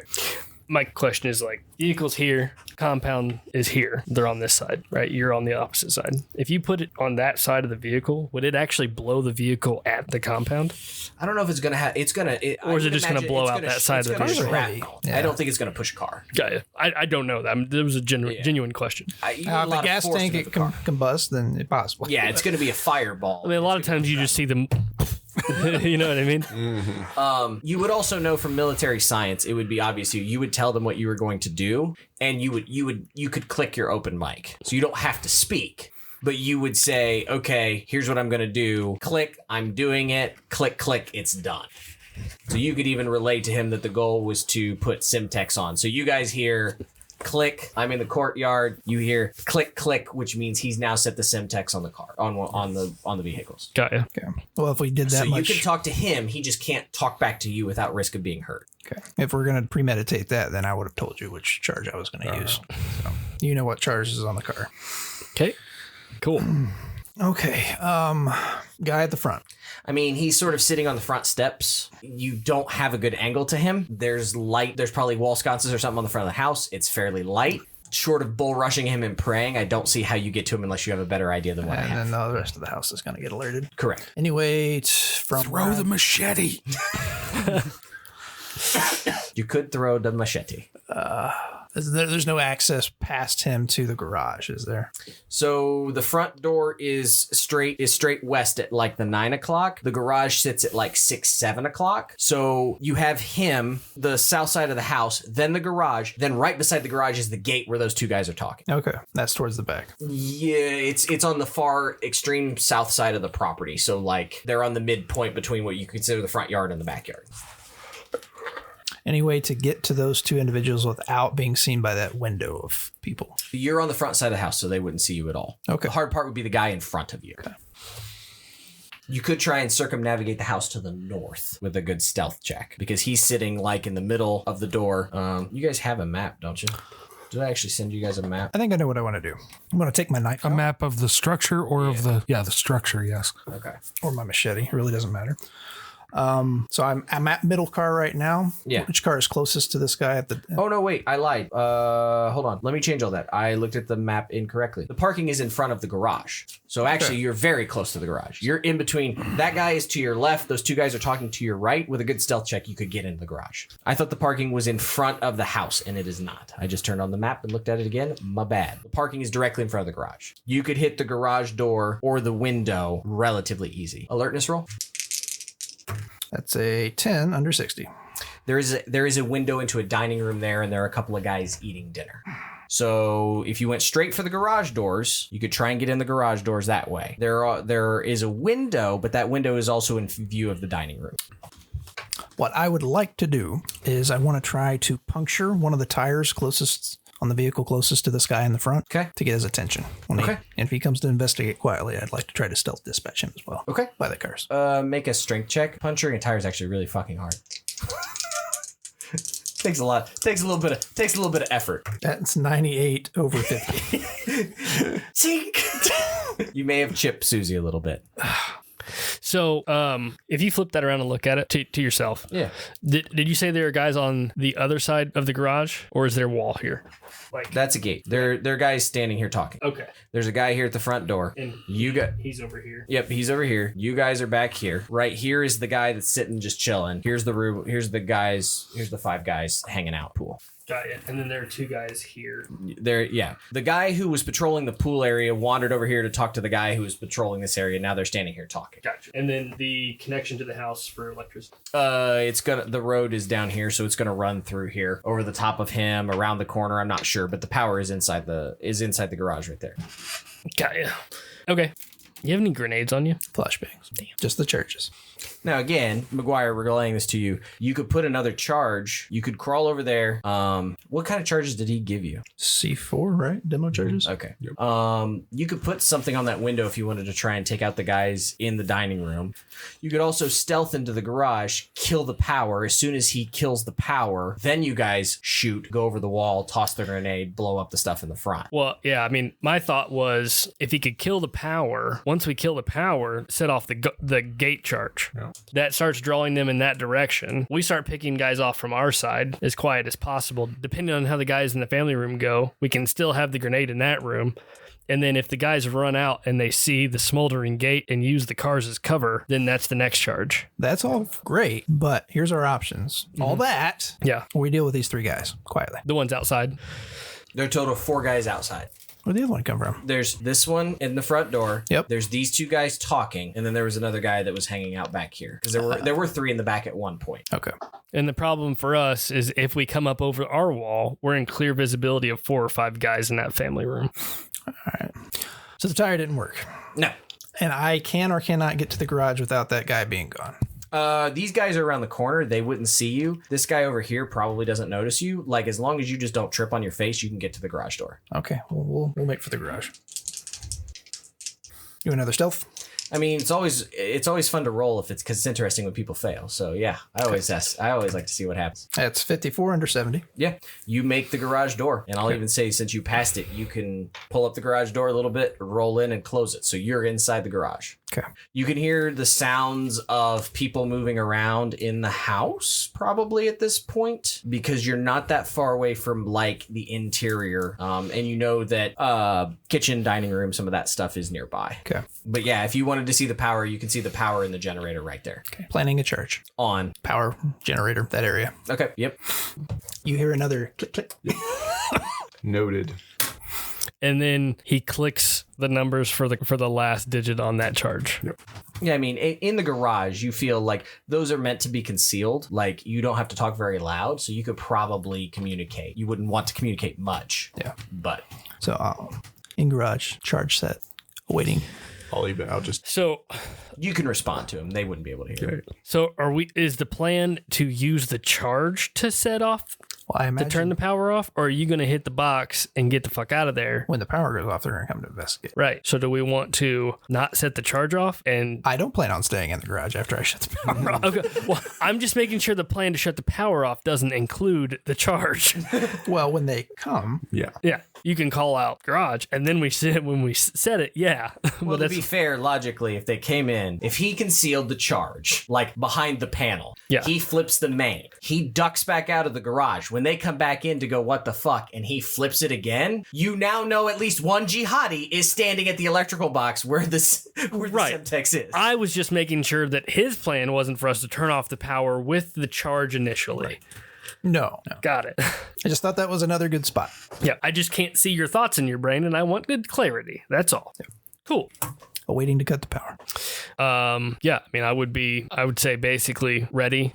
my question is like, vehicle's here, compound is here. They're on this side, right? You're on the opposite side. If you put it on that side of the vehicle, would it actually blow the vehicle at the compound? I don't know if it's going to have, or is it just going to blow out that side of the vehicle? I don't think it's going to push a car. Got you. I don't know that. I mean, there was a genuine question. If the gas tank it can combust, then it's possible. Yeah, it's going to be a fireball. I mean, a lot of times you just see them. You know what I mean? Mm-hmm. You would also know from military science, it would be obvious to you. You would tell them what you were going to do, and you could click your open mic, so you don't have to speak. But you would say, okay, here's what I'm going to do. Click, I'm doing it. Click, click, it's done. So you could even relate to him that the goal was to put Simtex on. So you guys hear click, I'm in the courtyard. You hear click, click, which means he's now set the Simtex on the car, on the vehicles. Got you. Okay. Well, if we did that much, you can talk to him. He just can't talk back to you without risk of being hurt. Okay. If we're going to premeditate that, then I would have told you which charge I was going to use. So you know what charge is on the car. Okay. Cool. Okay. Guy at the front. I mean, he's sort of sitting on the front steps. You don't have a good angle to him. There's light. There's probably wall sconces or something on the front of the house. It's fairly light. Short of bull rushing him and praying, I don't see how you get to him unless you have a better idea than what I have. And then the rest of the house is going to get alerted. Correct. Anyway, from Throw the machete. You could throw the machete. There's no access past him to the garage, is there? So the front door is straight west at like the 9 o'clock. The garage sits at like 6, 7 o'clock. So you have him, the south side of the house, then the garage, then right beside the garage is the gate where those two guys are talking. Okay, that's towards the back. Yeah, it's on the far extreme south side of the property. So like they're on the midpoint between what you consider the front yard and the backyard. Any way to get to those two individuals without being seen by that window of people? You're on the front side of the house, so they wouldn't see you at all. Okay. The hard part would be the guy in front of you. Okay. You could try and circumnavigate the house to the north with a good stealth check, because he's sitting like in the middle of the door. You guys have a map, don't you? Did I actually send you guys a map? I think I know what I want to do. I'm going to take my knife A map of the structure or of the structure, yes. Okay. or my machete. It really doesn't matter. So I'm at middle car right now. Yeah. Which car is closest to this guy at the... Oh, no, wait. I lied. Hold on. Let me change all that. I looked at the map incorrectly. The parking is in front of the garage. So actually, You're very close to the garage. You're in between. That guy is to your left. Those two guys are talking to your right. With a good stealth check, you could get into the garage. I thought the parking was in front of the house, and it is not. I just turned on the map and looked at it again. My bad. The parking is directly in front of the garage. You could hit the garage door or the window relatively easy. Alertness roll. That's a 10 under 60. There is a window into a dining room there, and there are a couple of guys eating dinner. So if you went straight for the garage doors, you could try and get in the garage doors that way. There is a window, but that window is also in view of the dining room. What I would like to do is I want to try to puncture one of the tires closest on the vehicle closest to this guy in the front. Okay. To get his attention. And if he comes to investigate quietly, I'd like to try to stealth dispatch him as well. Okay. By the cars. Make a strength check. Puncturing a tire is actually really fucking hard. Takes a little bit of effort. That's 98 over 50. See? You may have chipped Susie a little bit. So, if you flip that around and look at it to yourself, Yeah. Did you say there are guys on the other side of the garage, or is there a wall here? Like That's a gate. There are guys standing here talking. okay, There's a guy here at the front door. and he's over here. Yep, he's over here. You guys are back here. Right here is the guy that's sitting just chilling. Here's the room. Here's the 5 guys hanging out pool. Got it. And then there are 2 guys here. There, yeah. The guy who was patrolling the pool area wandered over here to talk to the guy who was patrolling this area. Now they're standing here talking. Gotcha. And then the connection to the house for electricity. The road is down here, so it's gonna run through here, over the top of him, around the corner. I'm not sure, but the power is inside the garage right there. Got ya. Okay. You have any grenades on you? Flashbangs. Damn. Just the churches. Now again, McGuire, relaying this to you. You could put another charge. You could crawl over there. What kind of charges did he give you? C4, right? Demo charges? Okay. You could put something on that window if you wanted to try and take out the guys in the dining room. You could also stealth into the garage, kill the power. As soon as he kills the power, then you guys shoot, go over the wall, toss the grenade, blow up the stuff in the front. Well, yeah, I mean, my thought was if he could kill the power, once we kill the power, set off the gate charge. Yeah. That starts drawing them in that direction. We start picking guys off from our side as quiet as possible. Depending on how the guys in the family room go, we can still have the grenade in that room. And then if the guys run out and they see the smoldering gate and use the cars as cover, then that's the next charge. That's all great, but here's our options. All that, Yeah. we deal with these 3 guys quietly. The ones outside. There are a total of 4 guys outside. Where'd the other one come from? There's this one in the front door. Yep. There's these 2 guys talking, and then there was another guy that was hanging out back here. Because there were 3 in the back at one point. Okay. And the problem for us is if we come up over our wall, we're in clear visibility of 4 or 5 guys in that family room. All right. So the tire didn't work. No. And I can or cannot get to the garage without that guy being gone. These guys are around the corner. They wouldn't see you. This guy over here probably doesn't notice you. Like, as long as you just don't trip on your face, you can get to the garage door. Okay. Well, we'll make for the garage. You another stealth? I mean, it's always fun to roll if it's because it's interesting when people fail. So yeah, I always like to see what happens. That's 54 under 70. Yeah, you make the garage door, and I'll even say since you passed it, you can pull up the garage door a little bit, roll in, and close it, so you're inside the garage. Okay. You can hear the sounds of people moving around in the house probably at this point because you're not that far away from like the interior, and you know that kitchen, dining room, some of that stuff is nearby. Okay. But yeah, if you wanted to see the power, you can see the power in the generator right there. Okay. Planning a charge. On. Power generator, that area. Okay. Yep. You hear another click, click. Noted. And then he clicks the numbers for the last digit on that charge. Yep. Yeah, I mean, in the garage, you feel like those are meant to be concealed. Like, you don't have to talk very loud, so you could probably communicate. You wouldn't want to communicate much. Yeah. But. So, in garage, charge set, awaiting. I'll just. So you can respond to them. They wouldn't be able to hear. Okay. So is the plan to use the charge to set off Well, I imagine to turn the power off, or are you going to hit the box and get the fuck out of there? when the power goes off, they're going to come to investigate. Right. So do we want to not set the charge off and I don't plan on staying in the garage after I shut the power off. okay. Well, I'm just making sure the plan to shut the power off doesn't include the charge. Well, when they come, Yeah. Yeah, you can call out garage, and then when we set it, yeah. Well, to be fair, logically, if they came in, if he concealed the charge, like behind the panel, Yeah. he flips the main, he ducks back out of the garage. When they come back in to go, what the fuck, and he flips it again, you now know at least one jihadi is standing at the electrical box where the Right. Semtex is. I was just making sure that his plan wasn't for us to turn off the power with the charge initially. no. Got it. I just thought that was another good spot. Yeah, I just can't see your thoughts in your brain, and I want good clarity. That's all. Cool. Awaiting to cut the power. Yeah, I mean, I would say basically ready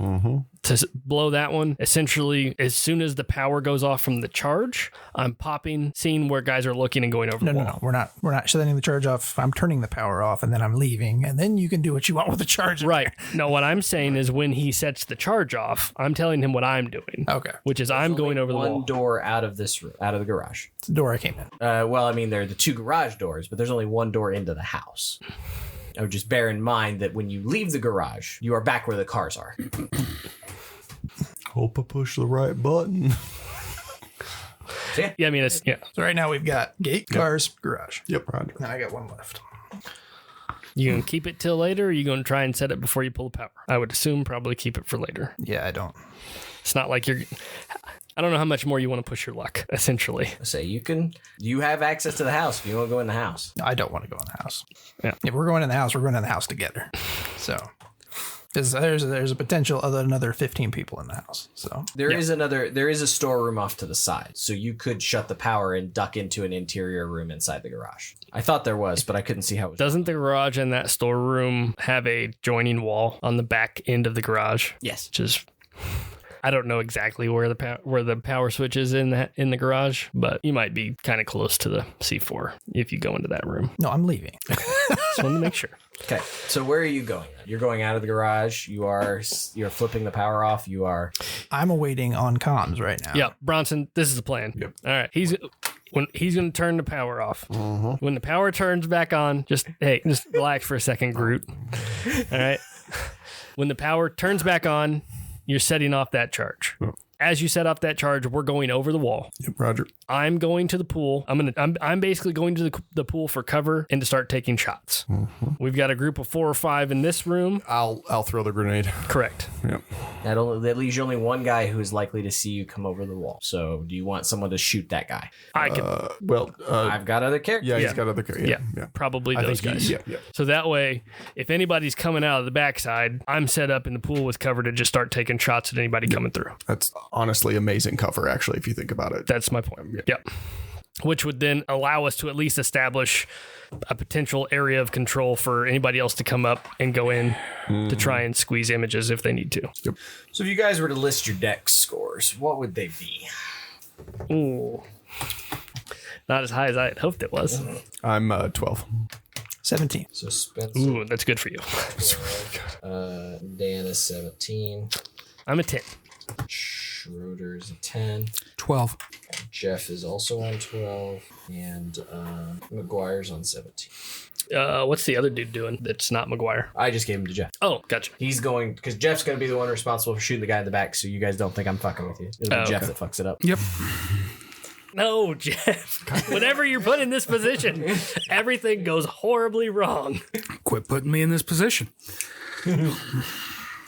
to blow that one. Essentially, as soon as the power goes off from the charge, I'm popping, seeing where guys are looking and going over the wall. No. We're not shutting the charge off. I'm turning the power off and then I'm leaving. And then you can do what you want with the charge. Right. No, what I'm saying is when he sets the charge off, I'm telling him what I'm doing. Okay. Which is I'm going over the wall. One door out of this room, out of the garage. It's the door I came in. Well, I mean, there are the two garage doors, but there's only one door into the house. Oh, just bear in mind that when you leave the garage, you are back where the cars are. Hope I push the right button. Yeah, I mean, it's, yeah. So right now we've got gate, cars, garage. Yep, Roger. Now I got one left. You gonna keep it till later, or are you gonna try and set it before you pull the power? I would assume probably keep it for later. Yeah, I don't. It's not like I don't know how much more you want to push your luck, essentially. Say you have access to the house if you want to go in the house. I don't want to go in the house. Yeah. If we're going in the house, we're going in the house together. So, because there's a potential of another 15 people in the house. So There is a storeroom off to the side, so you could shut the power and duck into an interior room inside the garage. I thought there was, but I couldn't see how it was. Doesn't the garage and that storeroom have a joining wall on the back end of the garage? Yes. Which is, I don't know exactly where the power switch is in the garage, but you might be kind of close to the C4 if you go into that room. no, I'm leaving. Just wanted to make sure. Okay, so where are you going? You're going out of the garage. You're flipping the power off. I'm awaiting on comms right now. Yeah, Bronson, this is the plan. Yep. All right, he's going to turn the power off. When the power turns back on, just relax for a second, Groot. All right. When the power turns back on, you're setting off that charge. As you set off that charge, we're going over the wall. Yep, Roger. I'm going to the pool. I'm basically going to the pool for cover and to start taking shots. We've got a group of 4 or 5 in this room. I'll throw the grenade. Correct. Yep. That leaves you only one guy who is likely to see you come over the wall. So, do you want someone to shoot that guy? I can. I've got other characters. Yeah, he's Yeah. got other. Yeah, Yeah. probably I those think guys. yeah. So that way, if anybody's coming out of the backside, I'm set up in the pool with cover to just start taking shots at anybody coming through. That's honestly amazing cover, actually, if you think about it. That's my point. Yep. Which would then allow us to at least establish a potential area of control for anybody else to come up and go in to try and squeeze images if they need to. Yep. So, if you guys were to list your dex scores, what would they be? Ooh. Not as high as I had hoped it was. I'm 12. 17. So, Spencer, Ooh, that's good for you. Dan is 17. I'm a 10. Schroeder's a 10. 12. Jeff is also on 12. And McGuire's on 17. What's the other dude doing that's not McGuire? I just gave him to Jeff. Oh, gotcha. He's going, because Jeff's going to be the one responsible for shooting the guy in the back, so you guys don't think I'm fucking with you. It'll be Jeff that fucks it up. Yep. No, Jeff. Whenever you're put in this position, everything goes horribly Quit putting me in this position.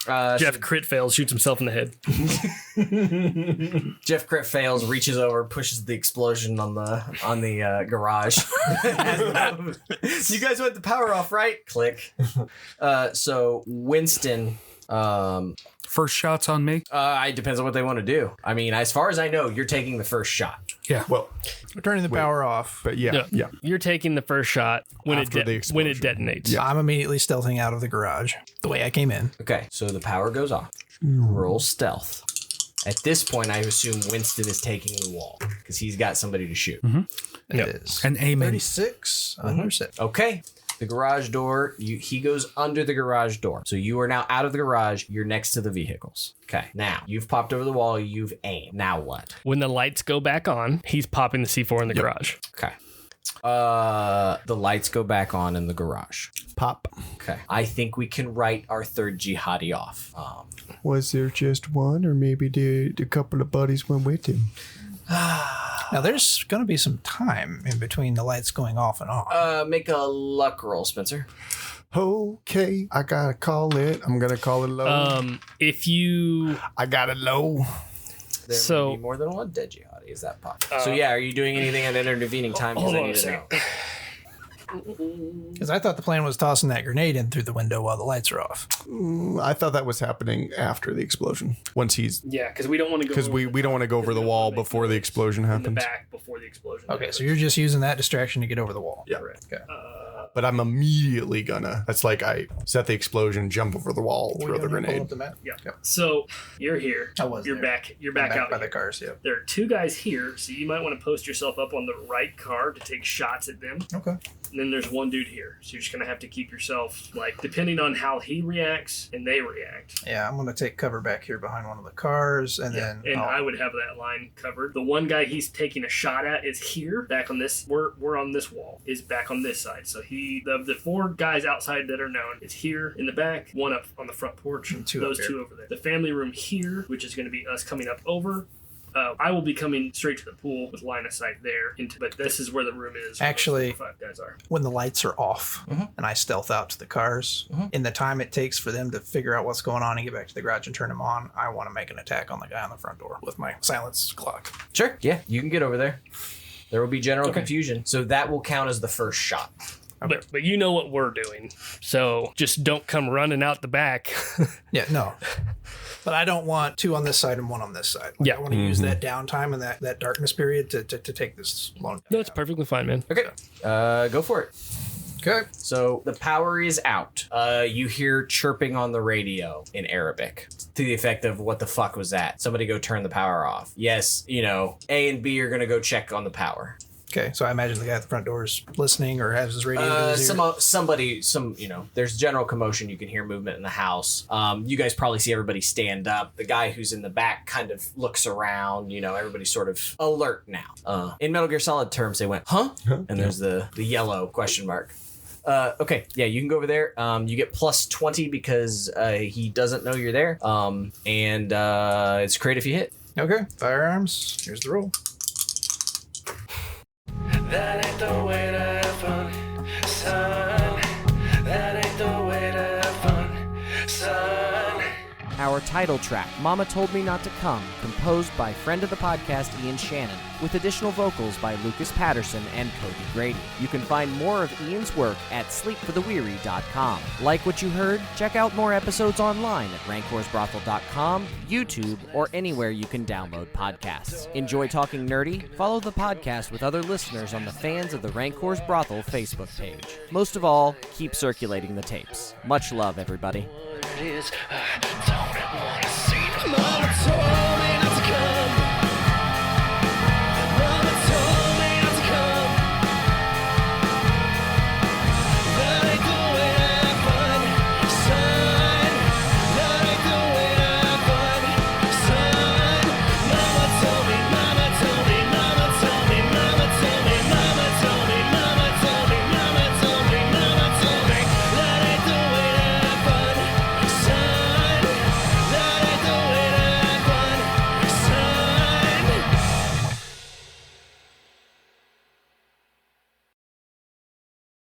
Jeff crit fails, shoots himself in the head. Jeff crit fails, reaches over, pushes the explosion on the garage. You guys want the power off, right? Click. So Winston. First shots on me. It depends on what they want to do. I mean, as far as I know, you're taking the first shot. Yeah. Well, We're turning the power off. but yeah. You're taking the first shot when After the when it explosion. detonates. Yeah. I'm immediately stealthing out of the garage the way I came in. Okay, so the power goes off. Roll stealth. At this point, I assume Winston is taking the wall because he's got somebody to shoot. It Yep. is. And aiming. 36 under 6. Okay. The garage door, he goes under the garage door. So you are now out of the garage. You're next to the vehicles. Okay. Now, you've popped over the wall. You've aimed. Now what? When the lights go back on, he's popping the C4 in the garage. Okay. The lights go back on in the garage. Pop. Okay. I think we can write our third jihadi off. Was there just one, or maybe did a couple of buddies went with him? Now, there's going to be some time in between the lights going off and on. Make a luck roll, Spencer. Okay, I gotta call it. I'm gonna call it low. If you I got it low. There So- may be more than one dead jihadi. Is that possible? So yeah, are you doing anything at intervening time? Because hold I on need a to know. second. Because I thought the plan was tossing that grenade in through the window while the lights are off. I thought that was happening after the explosion. Once he's Yeah, because we don't want to go. because we don't want to go over the wall before the explosion in the happens. back before the explosion. Okay, so you're just using that distraction to get over the wall. Yeah. Okay. But I'm immediately gonna. That's like I set the explosion, jump over the wall, throw the grenade. Yeah. So you're here. I was You're there. back. You're back out by here. the cars, yeah. There are 2 guys here, so you might want to post yourself up on the right car to take shots at them. Okay. And then there's one dude here, so you're just gonna have to keep yourself like depending on how he reacts and they react. Yeah, I'm going to take cover back here behind one of the cars, and then And I'll- I would have that line covered. The one guy he's taking a shot at is here, back on this. We're on this wall. Is back on this side. So the 4 guys outside that are known is here in the back, one up on the front porch, And 2 those up here. 2 over there. The family room here, which is going to be us coming up over. I will be coming straight to the pool with line of sight there. But this is where the room is. Where Actually, those 5 guys are. When the lights are off and I stealth out to the cars, in the time it takes for them to figure out what's going on and get back to the garage and turn them on, I want to make an attack on the guy on the front door with my silence clock. Sure. Yeah, you can get over there. There will be general confusion. So that will count as the first shot. Okay. But you know what we're doing. So just don't come running out the back. Yeah, no. But I don't want 2 on this side and 1 on this side. Like, Yeah. I want to use that downtime and that darkness period to take this lone. No, it's perfectly fine, man. Okay. Go for it. Okay. So the power is out. You hear chirping on the radio in Arabic to the effect of, what the fuck was that? Somebody go turn the power off. Yes, A and B are going to go check on the power. Okay, so I imagine the guy at the front door is listening or has his radio to his ear. There's general commotion. You can hear movement in the house. You guys probably see everybody stand up. The guy who's in the back kind of looks around. Everybody's sort of alert now. In Metal Gear Solid terms, they went, huh? And there's the yellow question mark. Okay, yeah, you can go over there. You get plus 20 because he doesn't know you're there. And it's great if you hit. Okay, firearms. Here's the roll. That ain't the way to have fun, son. That ain't the way to have fun, son. Our title track, Mama Told Me Not to Come, composed by friend of the podcast Ian Shannon, with additional vocals by Lucas Patterson and Cody Grady. You can find more of Ian's work at sleepfortheweary.com. Like what you heard? Check out more episodes online at rancorsbrothel.com, YouTube, or anywhere you can download podcasts. Enjoy talking nerdy? Follow the podcast with other listeners on the Fans of the Rancor's Brothel Facebook page. Most of all, keep circulating the tapes. Much love, everybody. What it is, I don't wanna see. Mama told